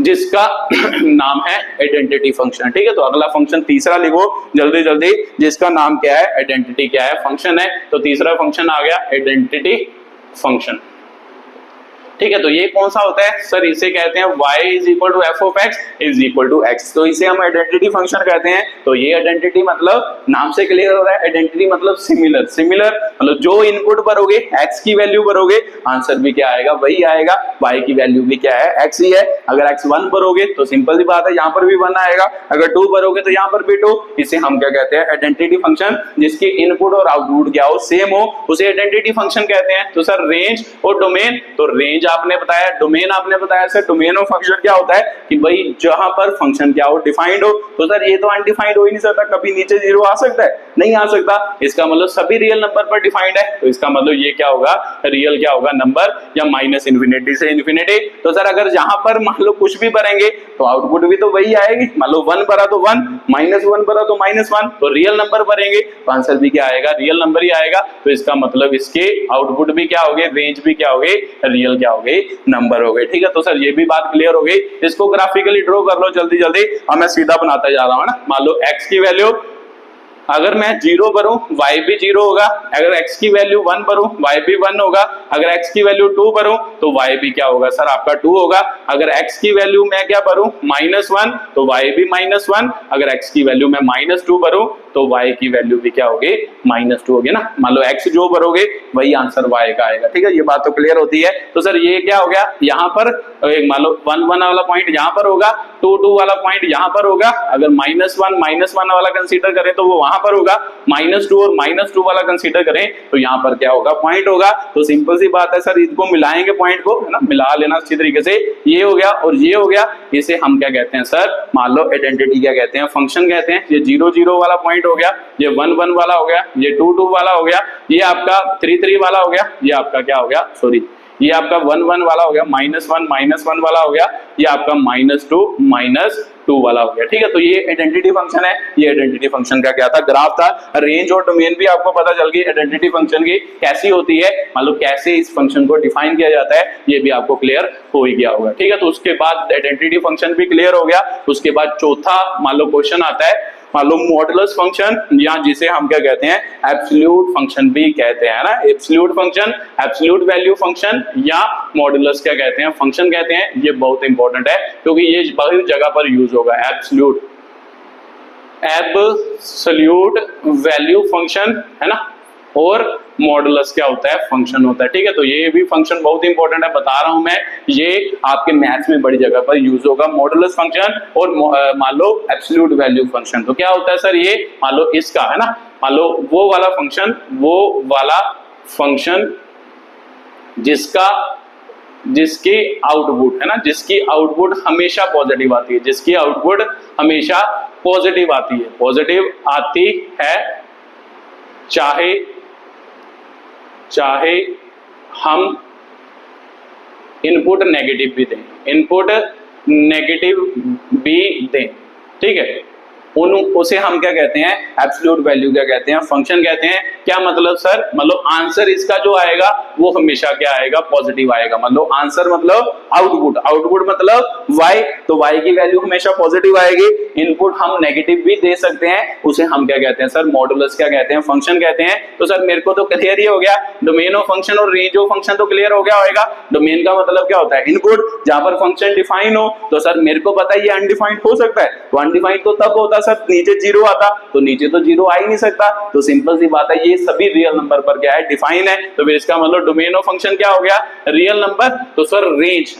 जिसका नाम है आइडेंटिटी फंक्शन। ठीक है, तो अगला फंक्शन तीसरा लिखो जल्दी जल्दी, जिसका नाम क्या है, आइडेंटिटी क्या है, फंक्शन है। तो तीसरा फंक्शन आ गया आइडेंटिटी फंक्शन। ठीक है, तो ये कौन सा होता है सर, इसे कहते हैं y is equal to F of x is equal to X, तो इसे हम आइडेंटिटी फंक्शन कहते हैं। तो ये आइडेंटिटी मतलब नाम से क्लियर हो रहा है, आइडेंटिटी मतलब सिमिलर, सिमिलर मतलब जो इनपुट भरोगे x की वैल्यू भरोगे आंसर भी क्या आएगा, वही आएगा, y की वैल्यू भी क्या है, x ही है। अगर x 1 भरोगे तो सिंपल सी बात है यहाँ पर भी 1 आएगा, अगर 2 भरोगे तो यहाँ पर भी 2। इसे हम क्या कहते हैं, आइडेंटिटी फंक्शन, जिसकी इनपुट और आउटपुट क्या हो, सेम हो, उसे आइडेंटिटी फंक्शन कहते हैं। तो सर रेंज और डोमेन, तो रेंज आपने बताया, डोमेन आपने बताया सर, डोमेन ऑफ फंक्शन क्या होता है कि भाई जहां पर फंक्शन क्या हो, डिफाइंड हो। तो सर ये तो अनडिफाइंड हो ही नहीं सकता, कभी नीचे 0 आ सकता है, नहीं आ सकता, इसका मतलब सभी रियल नंबर पर डिफाइंड है, तो इसका मतलब ये क्या होगा, रियल क्या होगा नंबर, या माइनस इन्फिनिटी से इन्फिनिटी। तो सर अगर जहां पर मान लो कुछ भी भरेंगे तो आउटपुट भी तो वही आएगी, मान लो 1 भरा तो 1, -1 भरा तो -1, तो रियल नंबर भरेंगे तो आंसर भी क्या आएगा, रियल नंबर ही आएगा। तो इसका मतलब इसके आउटपुट भी क्या हो गए, रेंज भी क्या हो गए, रियल क्या हो गए, नंबर हो गए। ठीक है, तो सर ये भी बात क्लियर हो गई। इसको ग्राफिकली ड्रॉ कर लो जल्दी जल्दी, और मैं सीधा बनाता जा रहा हूं ना। मान लो x की वैल्यू अगर मैं 0 भरूं y भी 0 होगा, अगर x की वैल्यू 1 भरूं y भी 1 होगा, अगर x की वैल्यू 2 भरूं तो y भी क्या होगा सर, आपका 2 होगा। अगर x की वैल्यू मैं क्या भरूं, -1 तो y भी -1, अगर x की वैल्यू मैं -2 भरूं तो y की वैल्यू भी क्या होगी, -2 होगी ना। मान लो x जो भरोगे वही आंसर y का आएगा। ठीक है, ये बात तो क्लियर होती है। तो सर ये क्या हो गया, यहाँ पर मान लो 1 1 वाला पॉइंट यहाँ पर होगा, 2 2 वाला पॉइंट यहाँ पर होगा, अगर -1 वाला कंसीडर करें तो वो वहां पर होगा, -2 और -2 वाला कंसीडर करें तो यहाँ पर क्या होगा, पॉइंट होगा। तो सिंपल सी बात है सर, इसको मिलाएंगे पॉइंट को, है ना, मिला लेना अच्छी तरीके से, ये हो गया और ये हो गया। इसे हम क्या कहते हैं सर, मान लो आइडेंटिटी क्या कहते हैं, फंक्शन कहते हैं। ये 0 0 वाला पॉइंट हो गया, ये 1 1 वाला हो गया, ये 2 2 वाला हो गया, ये आपका 3 3 वाला हो गया, ये आपका क्या हो गया, सॉरी ये आपका 1 1 वाला हो गया, -1 वाला हो गया, ये आपका -2 वाला हो गया। ठीक है, तो ये आइडेंटिटी फंक्शन है। ये आइडेंटिटी फंक्शन का क्या था, ग्राफ था। रेंज और डोमेन भी आपको पता चल गई आइडेंटिटी फंक्शन की कैसी होती है, मान लो कैसे इस फंक्शन को डिफाइन किया जाता है, ये भी आपको क्लियर हो ही गया होगा। ठीक है, तो उसके बाद आइडेंटिटी फंक्शन भी क्लियर हो गया। उसके बाद चौथा मान लो क्वेश्चन आता है, मान लो मॉडुलस फंक्शन, या जिसे हम क्या कहते हैं, एब्सोल्यूट फंक्शन भी कहते हैं ना, absolute function, absolute value function, या मॉडुलस क्या कहते हैं, फंक्शन कहते हैं। ये बहुत इंपॉर्टेंट है क्योंकि ये बहुत जगह पर यूज होगा। एब्सोल्यूट वैल्यू फंक्शन है ना, और मॉडुलस क्या होता है, फंक्शन होता है। ठीक है, तो ये भी फंक्शन बहुत इंपॉर्टेंट है, बता रहा हूं मैं, ये आपके मैथ्स में बड़ी जगह पर यूज होगा, मॉडुलस फंक्शन और मान लो एब्सोल्यूट वैल्यू फंक्शन। तो क्या होता है सर, ये मान लो इसका है ना, मान लो वो वाला फंक्शन जिसकी आउटपुट है ना, जिसकी आउटपुट हमेशा पॉजिटिव आती है, जिसकी आउटपुट हमेशा पॉजिटिव आती है, पॉजिटिव आती है, चाहे हम इनपुट नेगेटिव भी दें, इनपुट नेगेटिव भी दें। ठीक है, उसे हम क्या कहते हैं, एब्सोल्यूट वैल्यू क्या कहते हैं, फंक्शन कहते हैं। क्या मतलब सर, मतलब आंसर इसका जो आएगा वो हमेशा क्या आएगा, पॉजिटिव आएगा। मतलब आंसर मतलब आउटपुट, आउटपुट मतलब y, तो y की वैल्यू हमेशा पॉजिटिव आएगी। इनपुट हम नेगेटिव भी दे सकते हैं, उसे हम क्या कहते हैं सर, मॉडुलस क्या कहते हैं, फंक्शन कहते हैं। तो सर मेरे को तो क्लियर ही हो गया, डोमेन ऑफ फंक्शन और रेंज ऑफ फंक्शन तो क्लियर हो गया होगा। डोमेन का मतलब क्या होता है, इनपुट, जहां पर फंक्शन डिफाइन हो। तो सर मेरे को पता है ये अनडिफाइंड हो सकता है, तो अनडिफाइंड तो तब होता सर नीचे 0 आता, तो नीचे तो 0 आ ही नहीं सकता। तो सिंपल सी बात है, ये सभी रियल नंबर पर क्या है, डिफाइन है। तो फिर इसका मतलब डोमेन ऑफ फंक्शन क्या हो गया, रियल नंबर। तो सर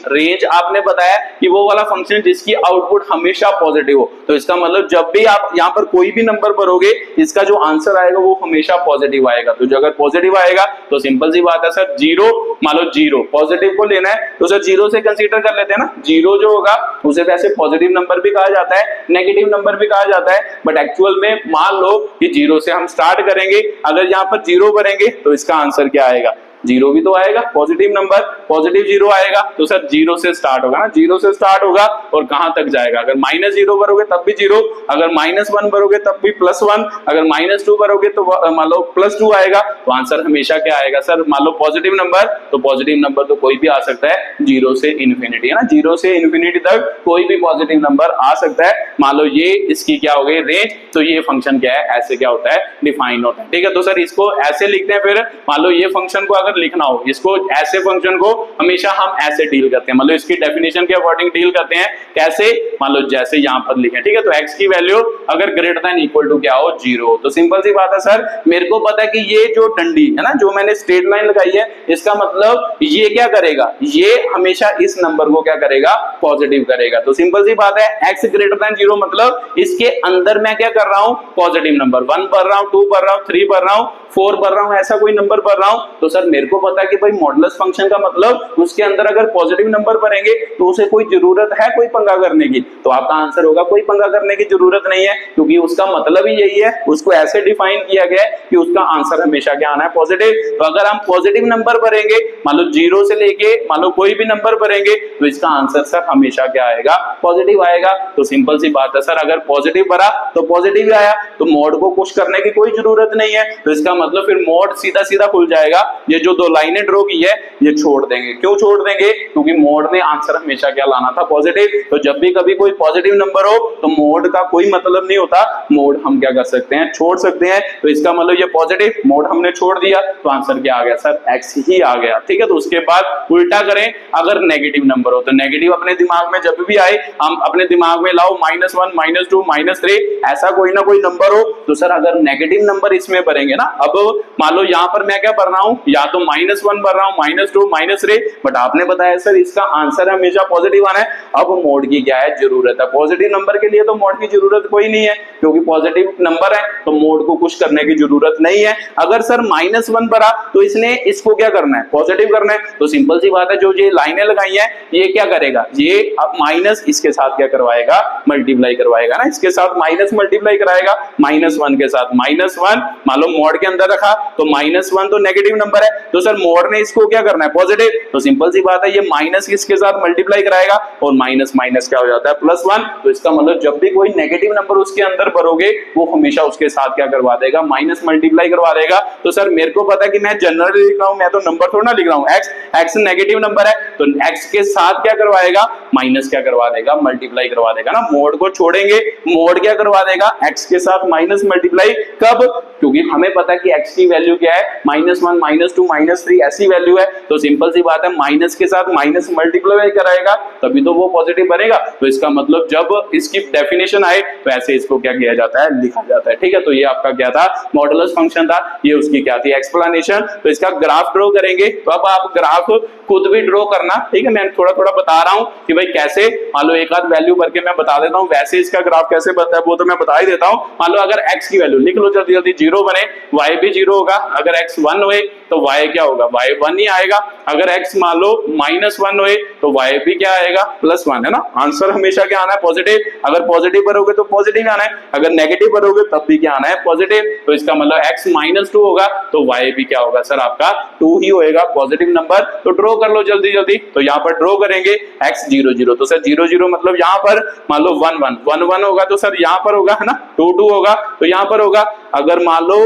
रेंज आपने बताया कि वो वाला फंक्शन जिसकी आउटपुट हमेशा पॉजिटिव हो। तो इसका मतलब जब भी आप यहाँ पर कोई भी नंबर भरोगे, इसका जो आंसर आएगा वो हमेशा पॉजिटिव आएगा। तो जो अगर पॉजिटिव आएगा तो सिंपल सी बात है सर, 0 मान लो 0 पॉजिटिव को लेना है, तो सर 0 से कंसीडर कर लेते हैं ना। 0 जो होगा उसे वैसे पॉजिटिव नंबर भी कहा जाता है, नेगेटिव नंबर भी कहा जाता है, बट एक्चुअल में मान लो कि 0 से हम स्टार्ट करेंगे। अगर यहाँ पर 0 भरेंगे तो इसका आंसर क्या आएगा, 0 भी तो आएगा, पॉजिटिव नंबर, पॉजिटिव 0 आएगा। तो सर 0 से स्टार्ट होगा ना, 0 से स्टार्ट होगा और कहां तक जाएगा, अगर -0 भरोगे तब भी 0, अगर -1 भरोगे तब भी +1, अगर -2 भरोगे तो मान लो +2 आएगा। तो आंसर हमेशा क्या आएगा सर, मान लो पॉजिटिव नंबर। तो पॉजिटिव नंबर तो कोई भी आ सकता है, 0 से इन्फिनिटी है ना, 0 से इन्फिनिटी तक कोई भी पॉजिटिव नंबर आ सकता है। मान लो ये इसकी क्या हो गई, रेंज। तो ये फंक्शन क्या है, ऐसे क्या होता है, डिफाइन होता है। ठीक है, तो सर इसको ऐसे लिखते हैं। फिर मान लो ये फंक्शन को अगर पर लिखना हो, इसको ऐसे फंक्शन को हमेशा हम ऐसे डील करते हैं, मतलब इसकी डेफिनेशन के अकॉर्डिंग डील करते हैं। कैसे? मान लो जैसे यहाँ पर लिखे, ठीक है, तो x की वैल्यू अगर ग्रेटर देन इक्वल टू क्या हो, 0, तो सिंपल सी बात है सर, मेरे को पता है कि ये जो डंडी है ना, जो मैंने स्ट्रेट लाइन लगाई है, इसका मतलब ये क्या करेगा, ये हमेशा इस नंबर को क्या करेगा, पॉजिटिव करेगा। तो सिंपल सी बात है, x ग्रेटर देन 0 मतलब इसके अंदर मैं क्या कर रहा हूं, पॉजिटिव नंबर 1 भर रहा हूं, 2 भर रहा हूं, 3 भर रहा हूं, 4 भर रहा हूं, ऐसा कोई नंबर भर रहा हूं। तो सर मेरे को पता है कि भाई मॉडुलस फंक्शन का मतलब उसके अंदर अगर पॉजिटिव नंबर भरेंगे तो उसे कोई जरूरत है कोई पंगा करने की, तो आपका आंसर होगा कोई पंगा करने की जरूरत नहीं है, क्योंकि उसका मतलब ही यही है, उसको ऐसे डिफाइन किया गया है कि उसका आंसर हमेशा क्या आना है, पॉजिटिव। तो अगर हम पॉजिटिव नंबर भरेंगे, मान लो 0 से लेके मान लो कोई भी नंबर भरेंगे, तो इसका आंसर सर हमेशा क्या आएगा, पॉजिटिव आएगा। तो सिंपल सी बात है सर, अगर पॉजिटिव भरा तो पॉजिटिव ही आया, तो मोड को कुछ करने की कोई जरूरत नहीं है, तो इसका मतलब फिर मोड सीधा सीधा खुल जाएगा। ये जो दो लाइनें ड्रॉ की है ये छोड़ देंगे। क्यों छोड़ देंगे? क्योंकि मोड ने आंसर हमेशा क्या लाना था, पॉजिटिव। तो जब भी कभी कोई पॉजिटिव नंबर हो तो मोड का कोई मतलब नहीं होता, मोड हम क्या कर सकते हैं, छोड़ सकते हैं। तो इसका मतलब ये पॉजिटिव, मोड हमने छोड़ दिया, तो आंसर क्या आ गया सर, एक्स ही आ गया। ठीक है, तो उसके बाद उल्टा करें, अगर नेगेटिव नंबर हो तो नेगेटिव अपने दिमाग में जब भी आए हम अपने दिमाग में लाओ -1 -2 -3 ऐसा कोई ना कोई नंबर हो, तो सर अगर नेगेटिव नंबर इसमें भरेंगे ना, अब मान लो यहां पर मैं क्या भर रहा हूं, या तो -1 भर रहा हूं, -2 -3, बट आपने बताया सर इसका आंसर हमेशा पॉजिटिव आना है। अब मोड की क्या है, जरूरत है। पॉजिटिव नंबर के लिए तो मोड की जरूरत कोई नहीं है, क्योंकि पॉजिटिव नंबर है तो मोड को कुछ करने की जरूरत नहीं है। अगर सर -1 भरा तो इसने इसको क्या करना है, पॉजिटिव करना है। तो सिंपल सी बात है, जो ये लाइनें लगाई हैं ये क्या करेगा, ये अब माइनस इसके साथ क्या करवाएगा, मल्टीप्लाई करवाएगा ना, इसके साथ माइनस मल्टीप्लाई कराएगा, -1 के साथ -1 मान लो मोड के अंदर रखा तो -1 तो नेगेटिव नंबर है, तो सर मोड ने इसको क्या करना है, पॉजिटिव। तो सिंपल सी बात है, ये माइनस इसके साथ मल्टीप्लाई कराएगा और माइनस माइनस क्या हो जाता है, +1। तो इसका मतलब जब भी कोई नेगेटिव नंबर उसके अंदर भरोगे वो हमेशा उसके साथ क्या करवा देगा, माइनस मल्टीप्लाई करवा देगा। तो सर मेरे को पता है कि मैं जनरली लिख रहा हूं, मैं तो नंबर थोड़ा ना लिख रहा हूं, एक्स नेगेटिव नंबर है तो एक्स के साथ क्या करवाएगा, माइनस क्या करवा देगा, मल्टीप्लाई करवा देगा ना। मोड को छोड़ेंगे, मोड क्या करवा देगा, एक्स के साथ माइनस मल्टीप्लाई। कब? क्योंकि हमें पता है कि एक्स की वैल्यू क्या है, -1 -2 -3 ऐसी वैल्यू है। तो सिंपल सी बात है, माइनस के साथ माइनस मल्टीप्लाई कराएगा तभी तो वो पॉजिटिव बनेगा। तो इसका मतलब जब इसकी डेफिनेशन आए तो ऐसे इसको क्या किया जाता है, लिखा जाता है। ठीक है, तो ये आपका क्या था, मॉडुलस फंक्शन था, ये उसकी क्या थी, एक्सप्लेनेशन। तो इसका ग्राफ ड्रॉ करेंगे, तो अब आप ग्राफ खुद भी ड्रॉ करना। ठीक है, मैं थोड़ा थोड़ा बता रहा हूं कि भाई कैसे, मान लो एक आध वैल्यू भर के मैं बता देता हूं, वैसे इसका ग्राफ कैसे बनता है वो तो मैं बता ही देता हूं। मान लो अगर x की वैल्यू लिख लो जल्दी जल्दी, 0 बने, y भी 0 होगा। अगर x 1 हुए तो y क्या होगा, y 1 ही आएगा। अगर x मान लो -1 हुए तो y भी क्या आएगा, +1 है ना। आंसर हमेशा क्या आना है, पॉजिटिव। अगर पॉजिटिव भरोगे तो पॉजिटिव आना है, अगर नेगेटिव भरोगे तब भी क्या आना है, पॉजिटिव। तो इसका मतलब x -2 होगा तो y भी क्या होगा सर, आपका 2 ही होएगा, पॉजिटिव नंबर। तो ड्रॉ कर लो जल्दी जल्दी। तो यहाँ पर ड्रॉ करेंगे x 0 0, तो सर 0 0 मतलब यहाँ पर मान लो 1 1 1 1 होगा तो सर यहाँ पर होगा है ना, 2 2 होगा तो यहाँ पर होगा। अगर मान लो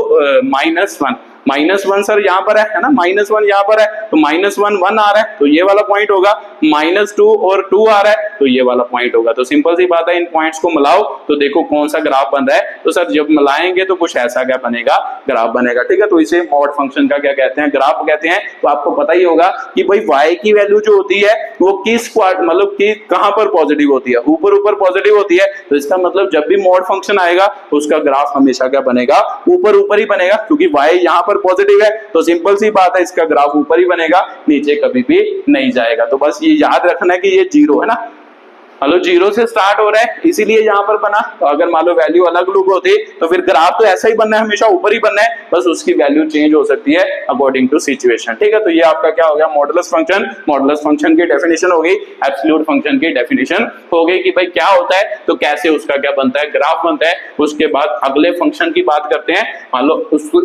-1 सर यहाँ पर है ना, -1 यहाँ पर है तो -1 1 आ रहा है तो ये वाला पॉइंट होगा, -2 और 2 आ रहा है तो ये वाला पॉइंट होगा। तो सिंपल सी बात है, इन पॉइंट्स को मिलाओ तो देखो कौन सा ग्राफ बन रहा है। तो सर जब मिलाएंगे तो कुछ ऐसा क्या बनेगा, ग्राफ बनेगा। ठीक है, तो इसे मॉड फंक्शन का क्या कहते हैं, ग्राफ कहते हैं। तो आपको पता ही होगा कि भाई y की वैल्यू जो होती है वो किस पार्ट, मतलब कि कहां पर पॉजिटिव होती है, ऊपर ऊपर पॉजिटिव होती है। तो इसका मतलब जब भी मॉड फंक्शन आएगा तो उसका ग्राफ हमेशा क्या बनेगा, ऊपर ऊपर ही बनेगा, क्योंकि y यहाँ पर पॉजिटिव है तो सिंपल सी बात है इसका ग्राफ ऊपर ही बनेगा, नीचे कभी भी नहीं जाएगा। तो बस ये याद रखना है कि ये 0 है ना, मान 0 से स्टार्ट हो रहा है इसीलिए यहाँ पर बना। तो अगर मान लो वैल्यू अलग अलग होती तो फिर ग्राफ तो ऐसा ही बनना है, हमेशा ऊपर ही बनना है, बस उसकी वैल्यू चेंज हो सकती है अकॉर्डिंग टू सिचुएशन। ठीक है, तो ये आपका क्या हो गया, मॉडुलस फंक्शन। मॉडुलस फंक्शन की डेफिनेशन हो गई, एब्सोल्यूट फंक्शन की डेफिनेशन हो गई कि भाई क्या होता है, तो कैसे उसका क्या बनता है, ग्राफ बनता है। उसके बाद अगले फंक्शन की बात करते हैं। मान लो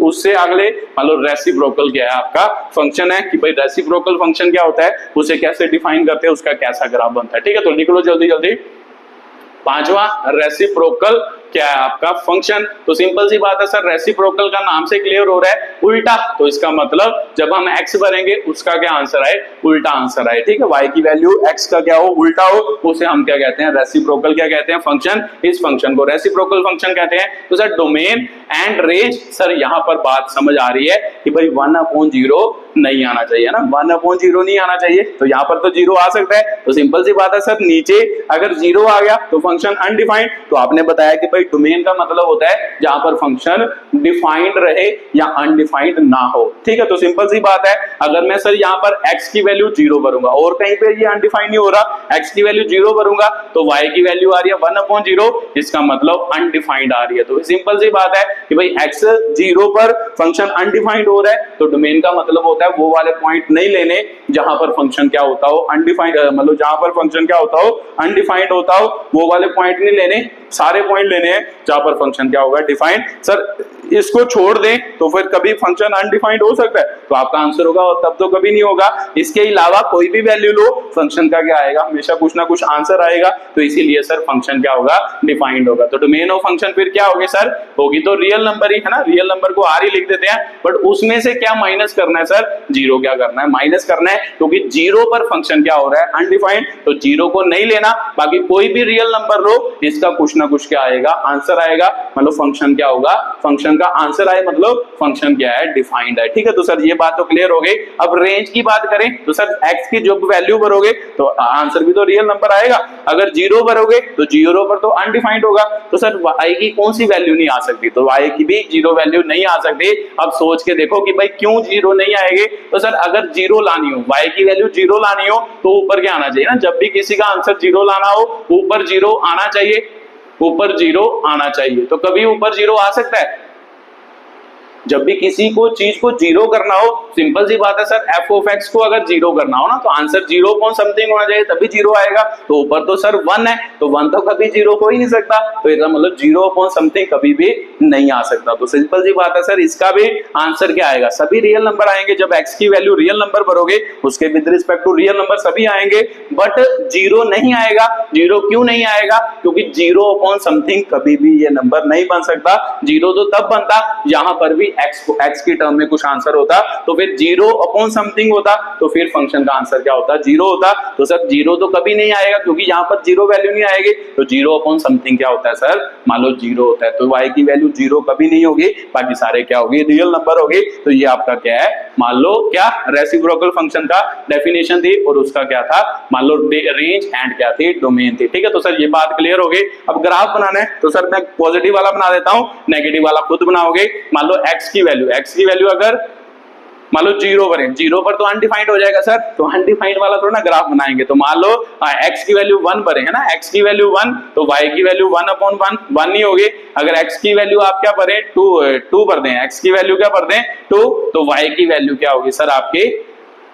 उससे अगले मान लो रेसिप्रोकल क्या है, आपका फंक्शन है कि भाई रेसिप्रोकल फंक्शन क्या होता है, उसे कैसे डिफाइन करते हैं, उसका कैसा ग्राफ बनता है। ठीक है, तो लिख लो जल्दी जल्दी। पांचवा रेसिप्रोकल क्या है आपका फंक्शन। तो सिंपल सी बात है सर, रेसिप्रोकल का नाम से क्लियर हो रहा है उल्टा, तो इसका मतलब जब हम x भरेंगे उसका क्या आंसर आए, उल्टा आंसर आए। ठीक है, y की वैल्यू x का क्या हो, उल्टा हो, उसे हम क्या कहते हैं, रेसिप्रोकल क्या कहते हैं, फंक्शन। इस फंक्शन को रेसिप्रोकल फंक्शन कहते हैं। तो sir domain and range, sir यहां पर बात समझ आ रही है कि भाई 1/0 नहीं आना चाहिए ना, 1/0 नहीं आना चाहिए, तो यहां पर तो 0 आ सकता है। तो सिंपल सी बात है सर, नीचे अगर 0 आ गया तो फंक्शन अनडिफाइंड। तो आपने बताया कि भाई डोमेन का मतलब होता है जहां पर फंक्शन डिफाइंड रहे या अनडिफाइंड ना हो। ठीक है, तो सिंपल सी बात है, अगर मैं सर यहां पर x की वैल्यू 0 भरूंगा और कहीं पे ये अनडिफाइंड नहीं हो रहा, x की वैल्यू 0 भरूंगा तो y की वैल्यू आ रही है 1/0, इसका मतलब अनडिफाइंड आ रही है। तो सिंपल सी बात है कि भाई x 0 पर फंक्शन अनडिफाइंड हो रहा है, तो डोमेन का मतलब होता है वो वाले पॉइंट नहीं लेने जहां पर फंक्शन क्या होता हो, अनडिफाइंड, मतलब जहां पर फंक्शन क्या होता हो, अनडिफाइंड होता हो, वो वाले पॉइंट नहीं लेने, सारे पॉइंट लेने हैं जहां पर फंक्शन क्या होगा, डिफाइंड। सर इसको छोड़ दें तो फिर कभी फंक्शन अनडिफाइंड हो सकता है, तो आपका आंसर होगा और तब तो कभी नहीं होगा। इसके अलावा कोई भी वैल्यू लो, फंक्शन का क्या आएगा, हमेशा कुछ ना कुछ आंसर आएगा, तो इसीलिए सर फंक्शन क्या होगा, डिफाइंड होगा। तो डोमेन ऑफ फंक्शन फिर क्या होगी सर, होगी तो रियल नंबर ही है ना, रियल नंबर को आर ही लिख देते हैं, बट उसमें से क्या माइनस करना है सर, 0 क्या करना है, माइनस करना है, क्योंकि 0 पर फंक्शन क्या हो रहा है, अनडिफाइंड, तो 0 को नहीं लेना, बाकी कोई भी रियल नंबर लो, इसका कुछ ना कुछ क्या आएगा, आंसर आएगा, मतलब फंक्शन क्या होगा, फंक्शन का आंसर आए, मतलब फंक्शन क्या है, डिफाइंड है। ठीक है, तो सर ये बात तो क्लियर हो गई। अब रेंज की बात करें तो सर x की जो वैल्यू भरोगे तो आंसर भी तो रियल नंबर आएगा, अगर 0 भरोगे तो 0 पर तो अनडिफाइंड होगा, तो सर y की कौन सी वैल्यू नहीं आ सकती, तो y की भी 0 वैल्यू नहीं आ सकती। अब सोच के देखो कि भाई क्यों 0 नहीं आएगी, तो सर अगर 0 लानी हो, y की वैल्यू 0 लानी हो तो ऊपर क्या आना चाहिए ना, जब भी किसी का आंसर 0 लाना हो ऊपर 0 आना चाहिए, ऊपर 0 आना चाहिए। तो कभी ऊपर 0 आ सकता है, जब भी किसी को चीज को 0 करना हो, सिंपल सी बात है सर, f ऑफ x को अगर 0 करना हो ना तो आंसर 0 पॉइंट समथिंग होना चाहिए, तभी 0 आएगा। तो ऊपर तो सर 1 है, तो 1 तो कभी 0 हो ही नहीं सकता, तो इसका मतलब 0 पॉइंट समथिंग कभी भी नहीं आ सकता। तो सिंपल सी बात है सर, इसका भी आंसर क्या आएगा, सभी रियल नंबर आएंगे। जब x की वैल्यू रियल नंबर भरोगे उसके with respect to real number सभी आएंगे, बट 0 नहीं आएगा। 0 क्यों नहीं आएगा, क्योंकि 0 पॉइंट समथिंग कभी भी ये नंबर नहीं बन सकता। 0 तो तब बनता यहां पर भी x की टर्म में कुछ आंसर होता, तो फिर 0 अपॉन समथिंग होता, तो फिर फंक्शन का आंसर क्या होता, 0 होता। तो सर 0 तो कभी नहीं आएगा क्योंकि यहां पर 0 वैल्यू नहीं आएगी, तो 0 अपॉन समथिंग क्या होता है सर, मान लो 0 होता है, तो y की वैल्यू 0 कभी नहीं होगी, बाकी सारे क्या होगी, रियल नंबर होगी। तो ये आपका क्या है, मान लो क्या, रेसिप्रोकल फंक्शन का डेफिनेशन थी, और उसका क्या था, मान लो रेंज एंड क्या थी, डोमेन थी। ठीक है, तो सर ये बात क्लियर हो गई। अब ग्राफ बनाना है तो सर मैं पॉजिटिव वाला बना देता हूं, नेगेटिव वाला खुद बनाओगे। मान लो x की वैल्यू अगर मान लो 0 पर है, 0 पर तो अनडिफाइंड हो जाएगा सर, तो अनडिफाइंड वाला थोड़ा ना ग्राफ बनाएंगे। तो मान लो x की वैल्यू 1 पर है ना, x की वैल्यू 1, तो y की वैल्यू 1/1 1 नहीं होगी। अगर x की वैल्यू आप क्या भरें, 2 भर दें, x की वैल्यू क्या भर दें 2, तो y की वैल्यू क्या होगी सर आपके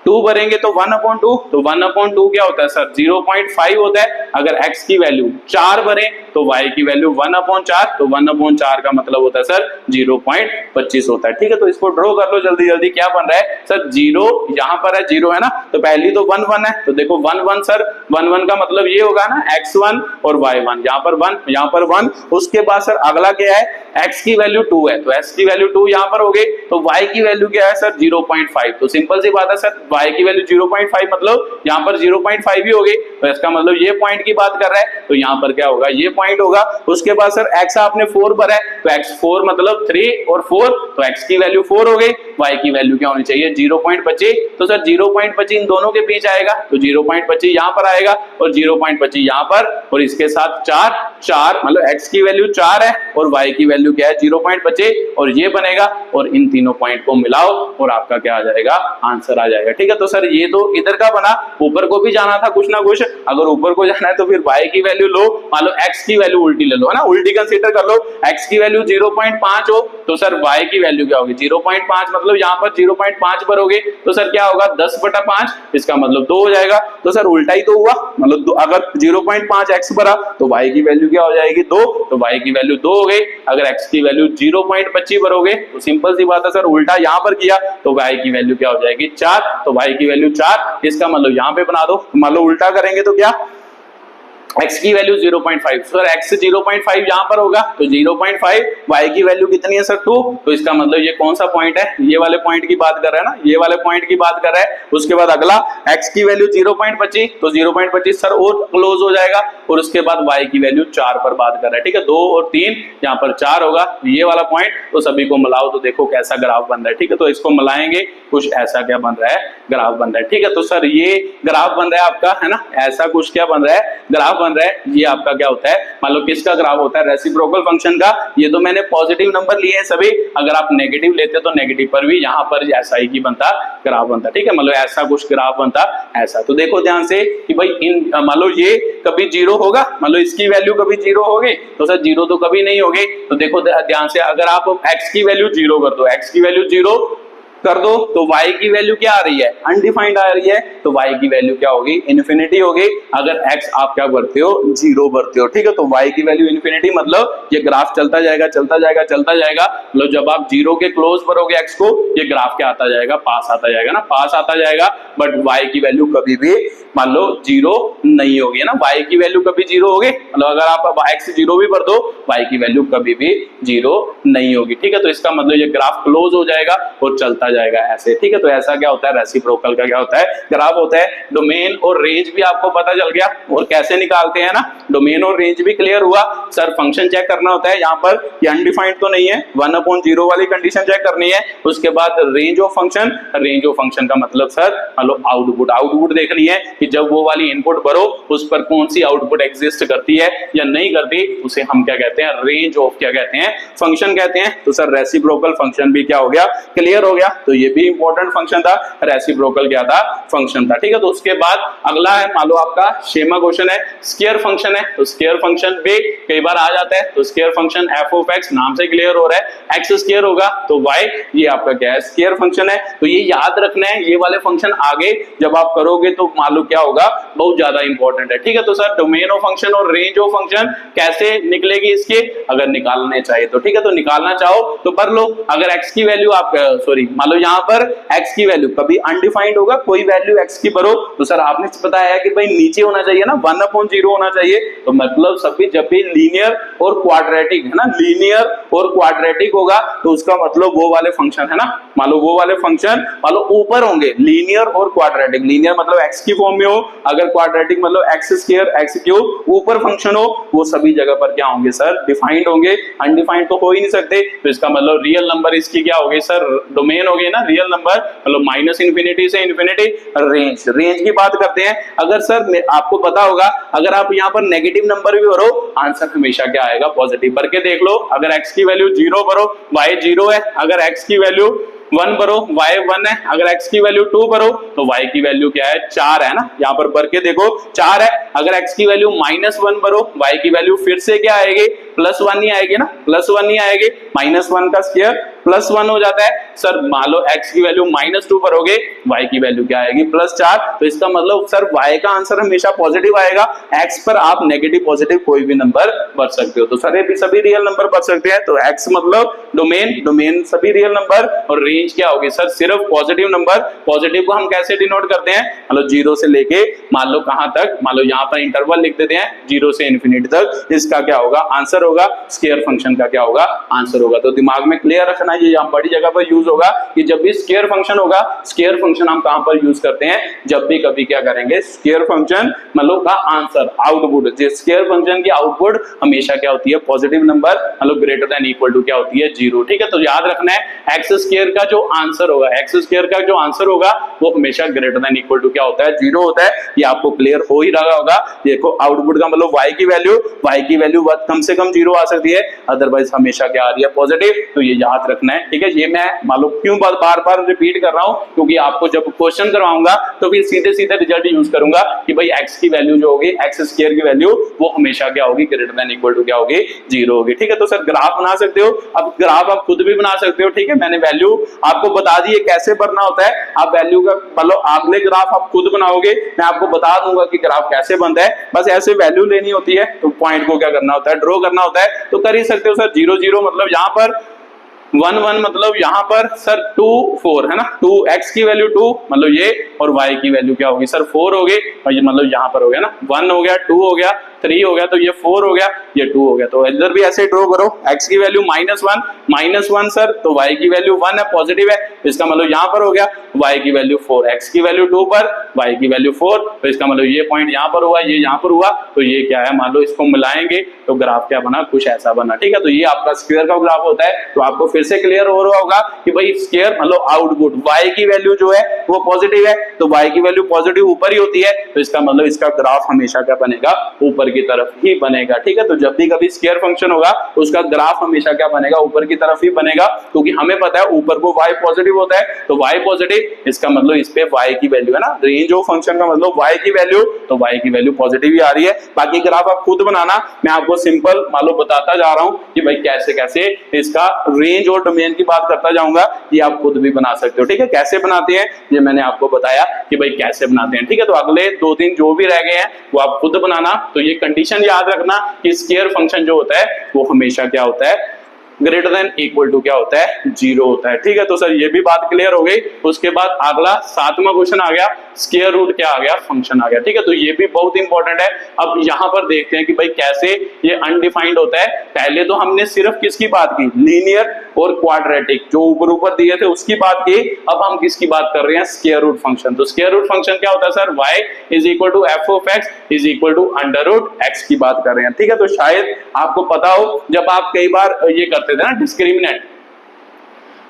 2 भरेंगे तो 1/2, तो 1/2 क्या होता है सर 0.5 होता है। अगर x की वैल्यू 4 भरें तो y की वैल्यू 1/4, तो 1/4 का मतलब होता है सर 0.25 होता है। ठीक है, तो इसको ड्रॉ कर लो जल्दी जल्दी, क्या बन रहा है सर 0, यहाँ पर है 0 है ना, तो पहली तो 1 1 है, तो देखो 1 1 सर 1 1 का मतलब ये होगा ना x1 और y1, यहाँ पर 1 यहाँ पर 1, उसके बाद सर अगला क्या है, x की वैल्यू 2 है, तो x की वैल्यू 2 यहाँ पर हो गई, तो y की वैल्यू क्या है सर 0.5, तो सिंपल सी बात है सर y की वैल्यू 0.5 मतलब यहाँ पर 0.5 ही हो गई, तो इसका मतलब ये पॉइंट की बात कर रहा है, तो यहाँ पर क्या होगा, ये पॉइंट होगा। उसके बाद सर x आपने 4 भरा है, तो x4 मतलब 3 और 4, तो x की वैल्यू 4 हो गई, y की वैल्यू क्या होनी चाहिए 0.25, तो सर 0.25 इन दोनों के बीच आएगा, तो 0.25 यहाँ पर आएगा और 0.25 यहाँ पर, और इसके साथ 4 मतलब x की वैल्यू 4 है और y की वैल्यू क्या है 0.25, और ये बनेगा, और इन तीनों पॉइंट को मिलाओ और आपका क्या आ जाएगा, आंसर आ जाएगा। ठीक है, तो सर ये तो इधर का बना, ऊपर को भी जाना था कुछ ना कुछ, अगर ऊपर को जाना है तो फिर y की वैल्यू लो, मान लो x की वैल्यू उल्टी ले लो है ना, उल्टी कंसीडर कर लो, x की वैल्यू 0.5 हो तो सर y की वैल्यू क्या होगी 0.5, मतलब यहाँ पर 0.5 भरोगे तो सर क्या होगा 10/5, इसका मतलब 2 हो जाएगा, तो सर उल्टा ही तो हुआ, मतलब अगर 0.5 x भरा तो y की वैल्यू क्या हो जाएगी 2, तो y की वैल्यू 2 हो गई। अगर x की वैल्यू 0.25 भरोगे तो सिंपल सी बात है सर उल्टा यहाँ पर किया तो y की वैल्यू क्या हो जाएगी 4, तो y की वैल्यू 4, इसका मतलब यहाँ पे बना दो, मान लो उल्टा करेंगे तो क्या x की वैल्यू 0.5, सर x 0.5 यहां पर होगा तो 0.5, y की वैल्यू कितनी है सर 2, तो इसका मतलब ये कौन सा पॉइंट है, ये वाले पॉइंट की बात कर रहा है ना, ये वाले पॉइंट की बात कर रहा है। उसके बाद अगला x की वैल्यू 0.25, तो 0.25 सर और क्लोज हो जाएगा, और उसके बाद y की वैल्यू 4 पर बात कर रहा है, ठीक है, 2 और 3 यहाँ पर 4 होगा, ये वाला पॉइंट, तो सभी को मिलाओ तो देखो कैसा ग्राफ बन रहा है, ठीक है, तो इसको मिलाएंगे कुछ ऐसा क्या बन रहा है, ग्राफ बन रहा है, ठीक है। तो सर ये ग्राफ बन रहा है आपका, है ना, ऐसा कुछ क्या बन रहा है, ग्राफ बन रहा है, ये आपका क्या होता है, मान लो किसका ग्राफ होता है, रेसिप्रोकल फंक्शन का। ये तो मैंने पॉजिटिव नंबर लिए हैं सभी, अगर आप नेगेटिव लेते तो नेगेटिव पर भी यहाँ पर ऐसा ही की बनता, ग्राफ बनता, ठीक है, मतलब ऐसा कुछ ग्राफ बनता ऐसा। तो देखो ध्यान से कि भाई इन मान लो ये कभी 0 होगा, मान लो इसकी वैल्यू कभी 0 होगी, तो सर 0 तो कभी नहीं होगी। तो देखो ध्यान से, अगर आप x की वैल्यू 0 कर दो, x की वैल्यू 0 कर दो, तो y की वैल्यू क्या आ रही है, अनडिफाइंड आ रही है, तो y की वैल्यू क्या होगी, इन्फिनिटी होगी। अगर x आप क्या भरते हो, 0 भरते हो, ठीक है, तो y की वैल्यू इन्फिनिटी, मतलब ये ग्राफ चलता जाएगा चलता जाएगा चलता जाएगा, मतलब जब आप 0 के क्लोज भरोगे x को, ये ग्राफ क्या आता जाएगा, पास आता जाएगा ना, पास आता जाएगा। बट y की वैल्यू कभी भी मान लो 0 नहीं होगी, है ना, y की वैल्यू कभी 0 होगी, मतलब अगर आप x 0 भी भर दो, y की वैल्यू कभी भी 0 नहीं होगी, ठीक है। तो इसका मतलब ये ग्राफ क्लोज हो जाएगा और चलता जाएगा ऐसे, ठीक है। तो ऐसा क्या होता है, रेसिप्रोकल का क्या होता है, ग्राफ होता है। डोमेन और रेंज भी आपको पता चल गया, और कैसे निकालते हैं ना, डोमेन और रेंज भी क्लियर हुआ। सर फंक्शन चेक करना होता है, यहाँ पर ये अनडिफाइंड तो नहीं है, 1/0 वाली कंडीशन चेक करनी है। उसके बाद range of function, range of function का मतलब सर मतलब आउटपुट, आउटपुट देखनी है कि जब वो वाली इनपुट भरो उस पर कौन सी आउटपुट एग्जिस्ट करती है या नहीं करती, उसे हम क्या कहते हैं, रेंज ऑफ क्या कहते हैं, फंक्शन कहते हैं। तो सर रेसिप्रोकल फंक्शन भी क्या हो गया, क्लियर हो गया। तो ये भी इंपॉर्टेंट फंक्शन था, रेसिप्रोकल क्या था, फंक्शन था, ठीक है। तो उसके बाद अगला है, मान लो आपका शेमा क्वेश्चन है, स्क्वायर फंक्शन है, तो स्क्वायर फंक्शन भी कई बार आ जाता है। तो square function f of x नाम से क्लियर हो रहा है, x स्क्वायर होगा तो y, ये आपका क्या है, स्क्वायर फंक्शन है। तो ये याद रखना है, ये वाले फंक्शन आगे जब आप करोगे तो मान लो क्या होगा, बहुत ज्यादा इंपॉर्टेंट है, ठीक है। तो सर डोमेन ऑफ फंक्शन और रेंज ऑफ फंक्शन कैसे निकलेगी इसके, अगर निकालने चाहिए तो, ठीक है, तो निकालना चाहो तो कर लो। अगर x की वैल्यू आप सॉरी मान लो यहाँ पर x की वैल्यू कभी अनडिफाइंड होगा, कोई वैल्यू x की भरो, तो सर आपने बताया कि भाई नीचे होना चाहिए ना, 1/0 होना चाहिए। तो मतलब सभी जब भी लीनियर और क्वाड्रेटिक है ना, लीनियर और क्वाड्रेटिक होगा तो उसका मतलब वो वाले फंक्शन है ना, मान लो वो वाले फंक्शन मान लो ऊपर होंगे, लीनियर और क्वाड्रेटिक, लीनियर मतलब x की फॉर्म में हो, अगर क्वाड्रेटिक मतलब x स्क्वायर x क्यूब ऊपर फंक्शन हो, वो सभी जगह पर क्या होंगे सर, डिफाइंड होंगे, अनडिफाइंड तो हो ही नहीं सकते। तो इसका मतलब रियल नंबर इसकी क्या होगी सर, डोमेन हो गई ना, रियल नंबर, मतलब -इन्फिनिटी से इन्फिनिटी। रेंज, रेंज की बात करते हैं, अगर सर आपको पता होगा, अगर आप यहाँ पर नेगेटिव नंबर भी भरो, आंसर हमेशा क्या आएगा, पॉजिटिव। भर के देख लो, अगर x की वैल्यू 0 भरो, y 0 है, अगर x की वैल्यू 1 भरो, y 1 है, अगर x की वैल्यू 2 भरो तो y की वैल्यू क्या है, 4 है ना, यहाँ पर भर के देखो 4 है। अगर x की वैल्यू -1 भरो, y की वैल्यू फिर से क्या आएगी, +1 ही आएगी ना, +1 ही आएगी, -1 का स्क्वायर +1 हो जाता है। सर मान लो x की वैल्यू -2 भरोगे, y की वैल्यू क्या आएगी, +4। तो इसका मतलब सर y का आंसर हमेशा पॉजिटिव आएगा, x पर आप नेगेटिव पॉजिटिव कोई भी नंबर भर सकते हो। तो सर ये भी सभी रियल नंबर भर सकते हैं। तो x मतलब डोमेन, डोमेन सभी रियल नंबर, और रेंज क्या होगी सर, सिर्फ पॉजिटिव नंबर। पॉजिटिव को हम कैसे डिनोट करते हैं, मतलब 0 से लेके मान लो कहां तक, मान लो यहाँ पर इंटरवल लिख देते हैं 0 से इन्फिनिटी तक, इसका क्या होगा, आंसर होगा, स्क्वायर फंक्शन का क्या होगा, आंसर होगा। तो दिमाग में क्लियर रखना, ये यहाँ बड़ी जगह पर यूज होगा कि जब भी स्क्वायर फंक्शन होगा, स्क्वायर फंक्शन हम कहां पर यूज करते हैं, जब भी कभी क्या करेंगे, स्क्वायर फंक्शन मतलब का आंसर, आउटपुट, स्क्वायर फंक्शन की आउटपुट हमेशा क्या होती है, पॉजिटिव नंबर, मतलब ग्रेटर देन इक्वल टू क्या होती है, 0, ठीक है। तो याद रखना है एक्स स्क्वायर का जो आंसर होगा, एक्स स्क्वायर का जो आंसर होगा वो हमेशा ग्रेटर देन इक्वल टू क्या होता है, 0 होता है। ये आपको क्लियर हो ही रहा होगा। देखो आउटपुट का मतलब y की वैल्यू कम से कम 0 आ सकती है, अदरवाइज हमेशा क्या आ रही है, पॉजिटिव। तो ये याद रखना है, ठीक है। ये मैं मान लो क्यों बार बार रिपीट कर रहा हूं, क्योंकि आपको जब क्वेश्चन करवाऊंगा तो फिर सीधे सीधे रिजल्ट यूज करूंगा कि भाई x की वैल्यू जो होगी, एक्स स्क्वायर की वैल्यू वो हमेशा क्या होगी, ग्रेटर देन इक्वल टू क्या होगी, 0 होगी, ठीक है। तो सर ग्राफ बना सकते हो, अब ग्राफ आप खुद भी बना सकते हो, ठीक है। मैंने वैल्यू आपको बता दी है कैसे भरना होता है, आप वैल्यू का मतलब अगले ग्राफ आप खुद बनाओगे, मैं आपको बता दूंगा कि ग्राफ कैसे बनता है। बस ऐसे वैल्यू लेनी होती है, तो पॉइंट को क्या करना होता है, ड्रॉ करना होता है, तो कर ही सकते हो सर। 0 0 मतलब यहाँ पर 1 1 मतलब यहाँ पर सर 2 4 है ना, 2x की वैल्यू 2 मतलब ये, और y की वैल्यू क्या होगी सर 4 हो गई, और ये मतलब यहाँ पर हो गया ना 1 हो गया, 2 हो गया, 3 हो गया, तो ये 4 हो गया, ये 2 हो गया। तो इधर भी ऐसे ड्रॉ करो, x की वैल्यू -1 सर, तो y की वैल्यू 1 है, पॉजिटिव है, तो इसका मतलब यहाँ पर हो गया y की वैल्यू 4, x की वैल्यू 2 पर y की वैल्यू 4, तो इसका मतलब ये पॉइंट यहाँ पर हुआ, ये यहाँ पर हुआ, तो ये क्या है, मान लो इसको मिलाएंगे तो ग्राफ क्या बना, कुछ ऐसा बना। ठीक है, तो ये आपका स्क्वायर का ग्राफ होता है। तो आपको फिर से क्लियर हो रहा होगा कि भाई स्क्वायर मतलब आउटपुट y की वैल्यू जो है वो पॉजिटिव है, तो y की वैल्यू पॉजिटिव ऊपर ही होती है, तो इसका मतलब इसका ग्राफ हमेशा क्या बनेगा, ऊपर की तरफ ही बनेगा। ठीक है, तो जब भी कभी स्क्वायर फंक्शन होगा उसका ग्राफ हमेशा क्या बनेगा, ऊपर की तरफ ही बनेगा, क्योंकि हमें पता है ऊपर को y पॉजिटिव होता है, तो y पॉजिटिव, इसका मतलब इस पे y की वैल्यू है ना, रेंज ऑफ फंक्शन का मतलब y की वैल्यू, तो y की वैल्यू पॉजिटिव ही आ रही है। बाकी ग्राफ आप खुद बनाना, मैं आपको सिंपल मान लो बताता जा रहा हूं कि भाई कैसे कैसे इसका रेंज और डोमेन की बात करता जाऊंगा, ये आप खुद भी बना सकते हो। ठीक है, कैसे बनाते हैं ये मैंने आपको बताया कि भाई कैसे बनाते हैं। ठीक है, तो अगले 2-3 जो भी रह गए हैं वो आप खुद बनाना। तो ये कंडीशन याद रखना कि स्क्वायर फंक्शन जो होता है वो हमेशा क्या होता है, ग्रेटर देन इक्वल टू क्या होता है, 0 होता है। ठीक है, तो सर ये भी बात क्लियर हो गई। उसके बाद अगला 7वां क्वेश्चन आ गया, स्क्वायर रूट क्या आ गया, फंक्शन आ गया। ठीक है, तो ये भी बहुत इंपॉर्टेंट है। अब यहाँ पर देखते हैं कि भाई कैसे ये अनडिफाइंड होता है। पहले तो हमने सिर्फ किसकी बात की, लीनियर और क्वाड्रेटिक जो ऊपर ऊपर दिए थे उसकी बात की। अब हम किसकी बात कर रहे हैं, स्क्वायर रूट फंक्शन। तो स्क्वायर रूट फंक्शन क्या होता है sir, y is equal to F of x is equal to under root x की बात कर रहे हैं। ठीक है, तो शायद आपको पता हो जब आप कई बार ये करते थे ना डिस्क्रिमिनेंट,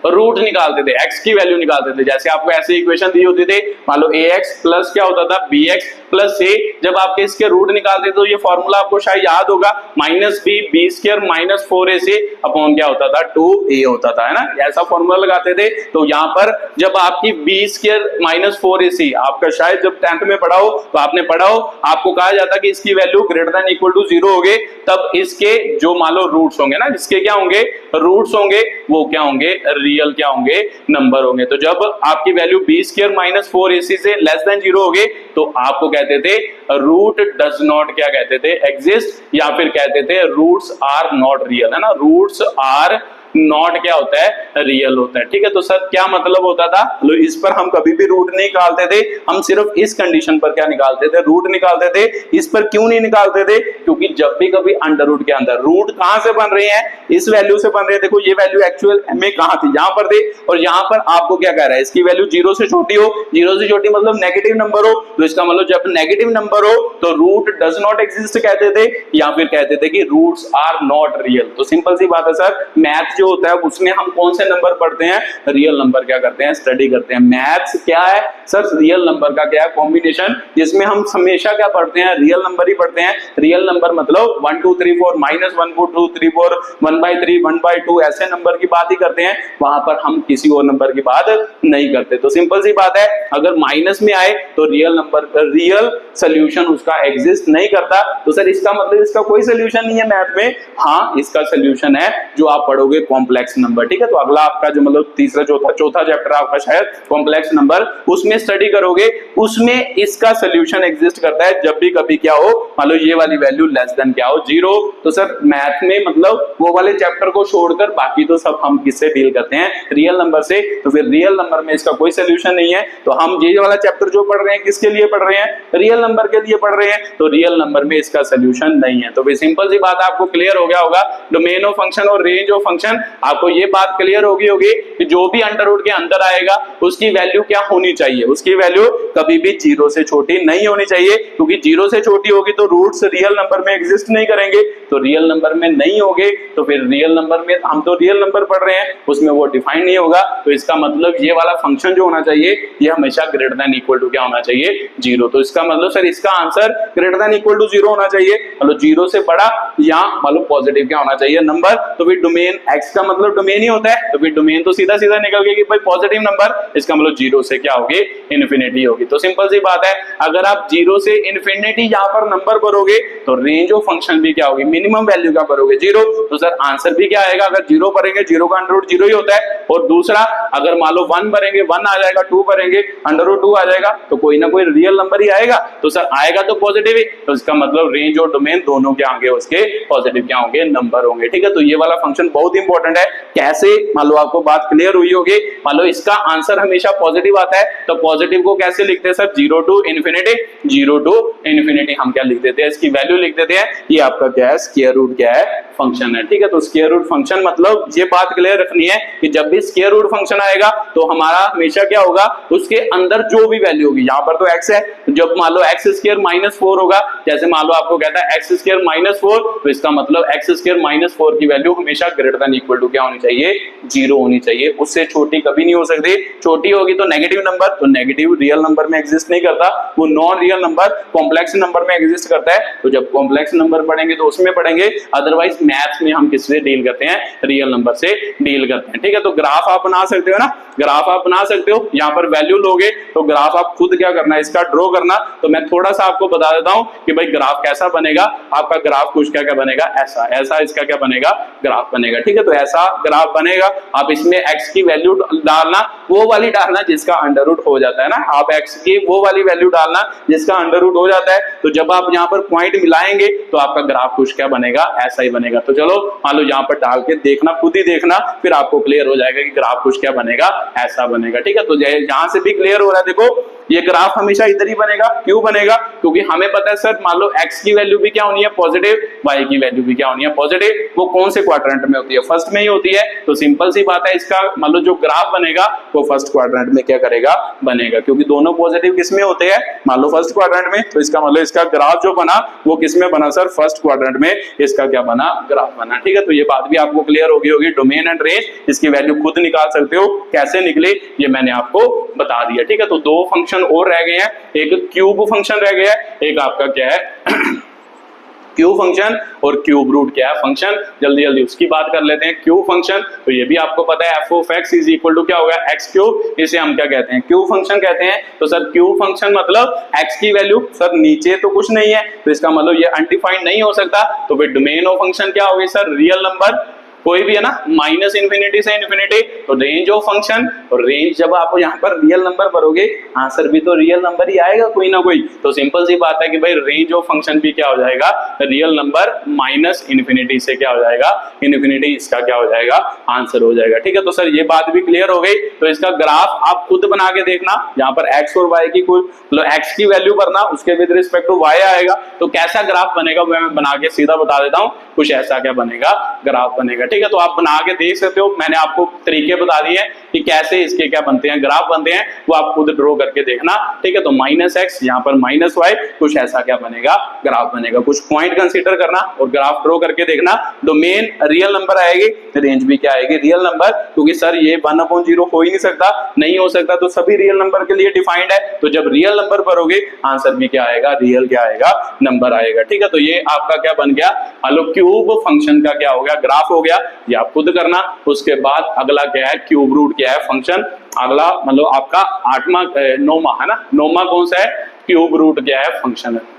रूट निकालते थे, x की वैल्यू निकालते थे, जैसे आपको ऐसे इक्वेशन दी होती थी, मान लो ax प्लस क्या होता था bx प्लस a, जब आपके इसके रूट निकालते थे तो ये फॉर्मूला आपको शायद याद होगा, -b square minus 4ac upon क्या होता था 2a होता था, है ना, ऐसा फॉर्मूला लगाते थे। तो यहाँ पर जब आपकी b स्क्वायर माइनस 4ac आपका शायद जब 10th में पढ़ा हो तो आपने पढ़ा हो, आपको कहा जाता कि इसकी value greater than equal to 0 हो गए, तब इसके जो मान लो रूट्स होंगे ना, इसके क्या होंगे, रूट्स होंगे, वो क्या होंगे, रियल क्या होंगे, नंबर होंगे। तो जब आपकी value b square minus 4ac से लेस देन 0 हो गए तो आपको कहते थे रूट डज नॉट क्या कहते थे, एग्जिस्ट, या फिर कहते थे रूट्स आर नॉट रियल, है ना, रूट्स आर नॉट क्या होता है, रियल होता है। ठीक है, तो सर क्या मतलब होता था, तो इस पर हम कभी भी रूट नहीं निकालते थे, हम सिर्फ इस कंडीशन पर क्या निकालते थे, रूट निकालते थे। इस पर क्यों नहीं निकालते थे, क्योंकि जब भी कभी अंडर रूट के अंदर रूट कहां से बन रहे हैं, इस वैल्यू से बन रहे हैं। देखो ये वैल्यू एक्चुअल में कहां थी, यहां पर थी, और यहां पर आपको क्या कह रहा है, इसकी वैल्यू 0 से छोटी हो, 0 से छोटी मतलब नेगेटिव नंबर हो, तो इसका मतलब जब नेगेटिव नंबर हो तो रूट डज नॉट एग्जिस्ट कहते थे, या फिर कहते थे कि रूट्स आर नॉट रियल। तो सिंपल सी बात है सर, मैथ जो होता है उसमें हम कौन से नंबर पढ़ते हैं, रियल नंबर क्या करते हैं, स्टडी करते हैं। मैथ्स क्या है सर, रियल नंबर का क्या है, कॉम्बिनेशन, जिसमें हम हमेशा क्या पढ़ते हैं, रियल नंबर ही पढ़ते हैं। रियल नंबर मतलब 1 2 3 4 -1 2 3 4 1/3 1/2 ऐसे नंबर की बात ही करते हैं, वहां पर हम किसी और नंबर की बात नहीं करते। तो सिंपल सी बात है, अगर माइनस में आए तो रियल नंबर, रियल सोल्यूशन उसका एग्जिस्ट नहीं करता। तो सर इसका मतलब इसका कोई सोल्यूशन नहीं है मैथ में, हाँ इसका सोल्यूशन है जो आप पढ़ोगे कॉम्प्लेक्स नंबर। ठीक है, तो अगला आपका जो मतलब तीसरा चौथा चैप्टर आपका शायद कॉम्प्लेक्स नंबर, उसमें स्टडी करोगे, उसमें इसका सोल्यूशन एग्जिस्ट करता है जब भी कभी क्या हो, मान लो ये वाली वैल्यू लेस देन क्या हो, 0। तो सर मैथ में मतलब वो वाले चैप्टर को छोड़कर बाकी तो सब हम किससे डील करते हैं, रियल नंबर से। तो फिर रियल नंबर में इसका कोई सोल्यूशन नहीं है। तो हम ये वाला चैप्टर जो पढ़ रहे हैं किसके लिए पढ़ रहे हैं, रियल नंबर के लिए पढ़ रहे हैं, तो रियल नंबर में इसका सोल्यूशन नहीं है। तो फिर सिंपल सी बात आपको क्लियर हो गया होगा, डोमेन ऑफ फंक्शन और रेंज ऑफ फंक्शन, आपको ये बात क्लियर होगी कि जो भी अंडर रूट के अंदर आएगा उसकी वैल्यू क्या होनी चाहिए, उसकी वैल्यू कभी भी 0 से छोटी नहीं होनी चाहिए, क्योंकि 0 से छोटी होगी तो रूट्स रियल नंबर में एग्जिस्ट नहीं करेंगे, तो रियल नंबर में नहीं होंगे, तो फिर रियल नंबर में, हम तो रियल नंबर पढ़ रहे हैं, उसमें वो डिफाइन नहीं होगा। तो इसका मतलब ये वाला फंक्शन जो होना चाहिए ये हमेशा ग्रेटर देन इक्वल टू क्या होना चाहिए, 0। तो इसका मतलब सर इसका answer greater than equal to 0 होना चाहिए, मतलब 0 से बड़ा या मतलब पॉजिटिव क्या होना चाहिए, नंबर। तो फिर डोमेन x का मतलब डोमेन ही होता है, तो फिर डोमेन तो सीधा सीधा निकल गया कि भाई पॉजिटिव नंबर, इसका मतलब 0 से क्या होगी, इन्फिनिटी होगी। तो सिंपल सी बात है, अगर आप 0 से इन्फिनिटी यहाँ पर नंबर भरोगे तो रेंज ऑफ फंक्शन भी क्या होगी, मिनिमम वैल्यू का भरोगे 0, तो सर आंसर भी क्या आएगा, अगर 0 भरेंगे 0 का अंडर रूट 0 ही होता है, और दूसरा अगर मान लो 1 भरेंगे 1 आ जाएगा, 2 भरेंगे अंडर रूट 2 आ जाएगा, तो कोई ना कोई रियल नंबर ही आएगा, तो सर आएगा तो पॉजिटिव ही, तो इसका मतलब रेंज और डोमेन दोनों क्या होंगे, उसके पॉजिटिव क्या होंगे, नंबर होंगे। ठीक है, तो ये वाला फंक्शन बहुत इंपॉर्टेंट है। कैसे, मान लो आपको बात क्लियर हुई होगी। मान लो इसका आंसर हमेशा पॉजिटिव आता है, तो पॉजिटिव को कैसे लिखते हैं sir, 0 to infinity, 0 to infinity हम क्या लिख देते हैं, इसकी वैल्यू लिख देते हैं। ये आपका क्या है, स्क्वायर रूट क्या है, फंक्शन है। ठीक है, तो स्क्वायर रूट फंक्शन मतलब ये बात क्लियर रखनी है कि जब भी स्क्वायर रूट फंक्शन आएगा तो हमारा हमेशा क्या होगा, उसके अंदर जो भी वैल्यू होगी, यहाँ पर तो x है, जब मान लो x स्क्वायर माइनस 4 होगा, जैसे मान लो आपको कहता है x स्क्वायर माइनस 4, तो इसका मतलब x स्क्वायर माइनस 4 की वैल्यू हमेशा ग्रेटर देन इक्वल टू क्या होनी चाहिए, 0 होनी चाहिए, उससे छोटी कभी नहीं हो सकती। छोटी होगी तो नेगेटिव नंबर, तो नेगेटिव रियल नंबर में एग्जिस्ट नहीं करता, वो non real number complex number में एग्जिस्ट करता है। तो जब कॉम्प्लेक्स नंबर पढ़ेंगे तो उसमें पढ़ेंगे, अदरवाइज मैथ्स में हम किससे डील करते हैं, रियल नंबर से डील करते हैं। ठीक है, तो ग्राफ आप बना सकते हो ना, ग्राफ आप बना सकते हो, यहाँ पर वैल्यू लोगे तो ग्राफ आप खुद क्या करना है, इसका ड्रॉ करना। तो मैं थोड़ा सा आपको बता देता हूं कि भाई ग्राफ कैसा बनेगा, आपका ग्राफ कुछ क्या क्या बनेगा, ऐसा ऐसा इसका क्या बनेगा, ग्राफ बनेगा। ठीक है, तो ऐसा ग्राफ बनेगा। आप इसमें x की वैल्यू डालना, वो वाली डालना जिसका अंडर रूट हो जाता है ना, आप x की वो वाली वैल्यू डालना जिसका अंडर रूट हो जाता है। तो जब आप यहाँ पर पॉइंट मिलाएंगे तो आपका ग्राफ कुछ क्या बनेगा, ऐसा ही बनेगा। तो चलो मान लो यहाँ पर डाल के देखना, खुद ही देखना, फिर आपको क्लियर हो जाएगा कि ग्राफ कुछ क्या बनेगा, ऐसा बनेगा। ठीक है, तो जहां से भी क्लियर हो रहा है, देखो ये ग्राफ हमेशा इधर ही बनेगा। क्यों बनेगा, क्योंकि हमें पता है सर, मान लो x की वैल्यू भी क्या होनी है, पॉजिटिव, y की वैल्यू भी क्या होनी है, पॉजिटिव। वो कौन से क्वाड्रेंट में होती है, फर्स्ट में ही होती है। तो सिंपल सी बात है, इसका मान लो जो ग्राफ बनेगा वो फर्स्ट क्वाड्रेंट में क्या करेगा, बनेगा, क्योंकि दोनों पॉजिटिव किस में होते हैं, मान लो फर्स्ट क्वाड्रेंट में। तो इसका मतलब इसका ग्राफ जो बना वो किस में बना सर, फर्स्ट क्वाड्रेंट में इसका क्या बना, ग्राफ बना। ठीक है, तो ये बात भी आपको क्लियर होगी। डोमेन एंड रेंज, इसकी वैल्यू खुद निकाल सकते हो, कैसे निकले ये मैंने आपको बता दिया। ठीक है, तो दो फंक्शन और रह गए हैं, एक क्यूब फंक्शन रह गया है, एक आपका क्या है क्यूब फंक्शन, और क्यूब रूट क्या है फंक्शन। जल्दी जल्दी उसकी बात कर लेते हैं। क्यूब फंक्शन, तो ये भी आपको पता है, f of x is equal to क्या होगा, एक्स क्यूब। इसे हम क्या कहते हैं, क्यूब फंक्शन कहते हैं। तो सर क्यूब फंक्शन मतलब एक्स की वैल्यू सर नीचे तो कुछ नहीं है, तो इसका मतलब ये अनडिफाइंड नहीं हो सकता। तो फिर डोमेन ऑफ फंक्शन क्या होगी सर, रियल नंबर कोई भी है ना, माइनस इन्फिनिटी से इन्फिनिटी। तो रेंज ऑफ फंक्शन, और रेंज जब आप यहाँ पर रियल नंबर भरोगे, आंसर भी तो रियल नंबर ही आएगा कोई ना कोई। तो सिंपल सी बात है कि भाई रेंज ऑफ फंक्शन भी क्या हो जाएगा, रियल नंबर माइनस इन्फिनिटी से क्या हो जाएगा, इन्फिनिटी, इसका क्या हो जाएगा, आंसर हो जाएगा। ठीक है, तो सर ये बात भी क्लियर हो गई। तो इसका ग्राफ आप खुद बना के देखना, यहाँ पर एक्स और वाई की कोई मतलब एक्स की वैल्यू भरना, उसके विद रिस्पेक्ट टू वाई आएगा। तो कैसा ग्राफ बनेगा मैं बना के सीधा बता देता हूँ, कुछ ऐसा क्या बनेगा, ग्राफ बनेगा। ठीक है, तो आप बना के देख सकते हो, मैंने आपको तरीके बता दिए कि कैसे इसके क्या बनते हैं, ग्राफ बनते हैं, वो आप खुद ड्रॉ करके देखना। ठीक है, तो माइनस एक्स, यहाँ पर माइनस वाई, कुछ ऐसा क्या बनेगा, ग्राफ बनेगा। कुछ पॉइंट कंसीडर करना और ग्राफ ड्रॉ करके देखना। डोमेन रियल नंबर आएगी, रेंज भी क्या आएगी, रियल नंबर, क्योंकि सर ये 1/0 हो ही नहीं सकता, नहीं हो सकता, तो सभी रियल नंबर के लिए डिफाइंड है। तो जब रियल नंबर भरोगे, आंसर भी क्या आएगा, रियल क्या आएगा, नंबर आएगा। ठीक है, तो ये आपका क्या बन गया, हेलो क्यूब फंक्शन का क्या हो गया, ग्राफ हो गया। ये आप खुद करना। उसके बाद अगला क्या है, क्यूब रूट क्या है, फंक्शन। अगला मतलब आपका 8वां 9वां है ना, 9वां कौन सा है, क्यूब रूट क्या है, फंक्शन है।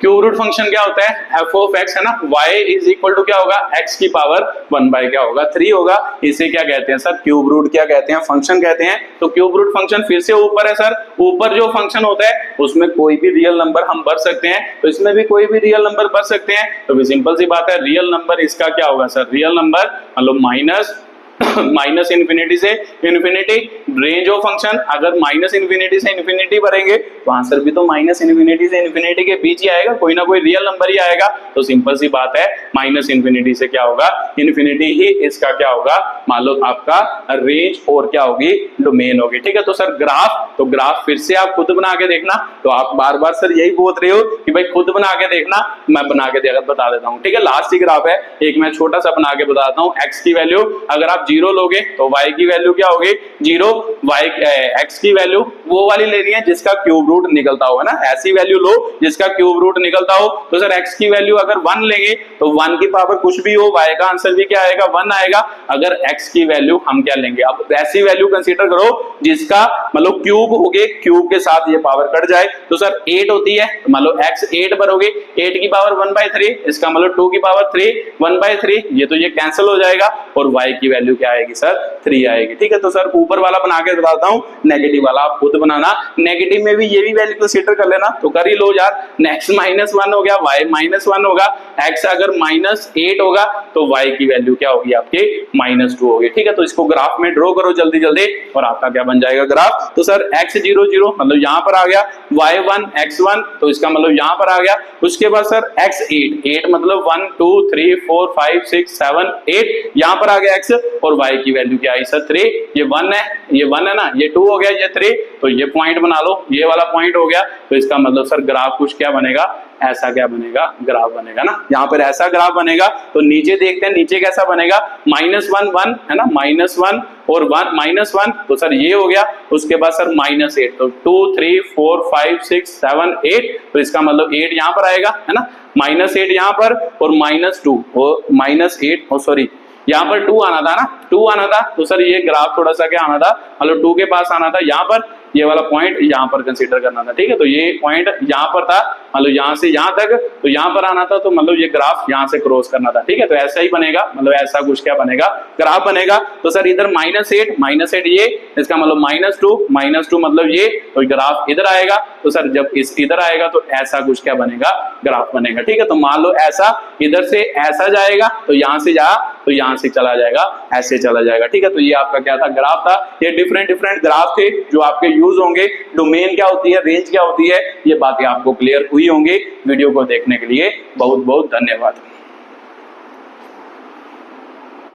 क्यूब रूट फंक्शन क्या होता है, एफ ऑफ एक्स है ना, y इज इक्वल टू क्या होगा, x की पावर 1 बाय क्या होगा, 3 होगा। इसे क्या कहते हैं सर, क्यूब रूट क्या कहते हैं, फंक्शन कहते हैं। तो क्यूब रूट फंक्शन फिर से ऊपर है सर, ऊपर जो फंक्शन होता है उसमें कोई भी रियल नंबर हम भर सकते हैं, तो इसमें भी कोई भी रियल नंबर भर सकते हैं। तो सिंपल सी बात है, रियल नंबर इसका क्या होगा सर, रियल नंबर मतलब माइनस इन्फिनिटी से इन्फिनिटी। रेंज ऑफ फंक्शन अगर माइनस इन्फिनिटी से इन्फिनिटी भरेंगे तो आंसर भी तो माइनस इन्फिनिटी से इन्फिनिटी के बीच ही आएगा, कोई ना कोई रियल नंबर ही आएगा। तो सिंपल सी बात है, माइनस इन्फिनिटी से क्या होगा, इन्फिनिटी ही इसका क्या होगा, मान लो आपका रेंज और क्या होगी, डोमेन होगी। ठीक है, तो सर ग्राफ, तो ग्राफ फिर से आप खुद बना के देखना। तो आप बार बार सर यही बोल रहे हो कि भाई खुद बना के देखना, मैं बना के बता देता हूँ। ठीक है, लास्ट ही ग्राफ है, एक मैं छोटा सा बना के बताता हूँ। एक्स की वैल्यू अगर आप 0 लोगे तो y की वैल्यू क्या होगी, 0। x की वैल्यू वो वाली लेनी है जिसका क्यूब रूट निकलता हो, है ना, ऐसी वैल्यू लो जिसका क्यूब रूट निकलता हो। तो सर x की वैल्यू अगर 1 लेंगे तो 1 की पावर कुछ भी हो, y का आंसर भी क्या आएगा, 1 आएगा। अगर x की वैल्यू हम क्या लेंगे, अब ऐसी वैल्यू कंसीडर करो जिसका मतलब क्यूब हो गए, क्यूब के साथ ये पावर कट जाए, तो सर 8 होती है, तो मान लो x 8 पर हो गई, 8 की पावर 1/3, इसका मतलब 2 की पावर 3, 1/3, ये तो ये कैंसिल हो जाएगा और y की वैल्यू क्या आएगी सर 3 आएगी। ठीक है, तो सर ऊपर वाला बना के बताता हूं, नेगेटिव वाला आप खुद बनाना, नेगेटिव में भी ये भी वैल्यू कंसीडर कर लेना, तो कर ही लो यार, x -1 हो गया, y -1 होगा, x अगर -8 होगा तो y की वैल्यू क्या होगी आपके -2 होगी। ठीक है, तो इसको ग्राफ में ड्रॉ करो जल्दी जल्दी और आपका क्या बन जाएगा ग्राफ, तो सर x0 0 मतलब यहां पर आ गया, y1 x1 तो इसका मतलब यहां पर आ गया, उसके बाद सर x8 8 मतलब 1 2 3 4 5 6 7 8 यहां पर आ गया x और y की वैल्यू क्या आई सर 3, ये 1 है, ये 1 है ना, ये 2 हो गया, ये 3, तो ये पॉइंट बना लो, ये वाला पॉइंट हो गया, तो इसका मतलब सर ग्राफ कुछ क्या बनेगा, ऐसा क्या बनेगा, ग्राफ बनेगा ना, यहाँ पर ऐसा ग्राफ बनेगा। तो नीचे देखते हैं नीचे कैसा बनेगा, -1 1 है ना, -1 और 1 -1 तो सर ये हो गया, उसके बाद सर -8 तो 2 3 4 5 6 7 8 तो इसका मतलब 8 यहाँ पर आएगा है ना, -8 यहाँ पर और -2 और -8 सॉरी यहाँ पर 2 आना था ना, 2 आना था, तो सर ये ग्राफ थोड़ा सा क्या आना था, मतलब 2 के पास आना था, यहाँ पर ये वाला पॉइंट यहाँ पर कंसीडर करना था। ठीक है, तो ये पॉइंट यहाँ पर था, मतलब यहाँ से यहाँ तक, तो यहाँ पर आना था, तो मतलब ये ग्राफ यहाँ से क्रॉस करना था। ठीक है, तो ऐसा ही बनेगा, मतलब ऐसा कुछ क्या बनेगा, ग्राफ बनेगा। तो सर इधर -8 ये, इसका मतलब -2 मतलब ये, तो ग्राफ इधर आएगा, तो सर जब इस इधर आएगा तो ऐसा कुछ क्या बनेगा, ग्राफ बनेगा। ठीक है, तो मान लो ऐसा इधर से ऐसा जाएगा, तो यहाँ से जा तो यहाँ से चला जाएगा, ऐसे चला जाएगा। ठीक है, तो ये आपका क्या था, ग्राफ था। ये डिफरेंट ग्राफ थे जो आपके यूज होंगे, डोमेन क्या होती है, रेंज क्या होती है, ये बातें आपको क्लियर हुई होंगी। वीडियो को देखने के लिए बहुत बहुत धन्यवाद।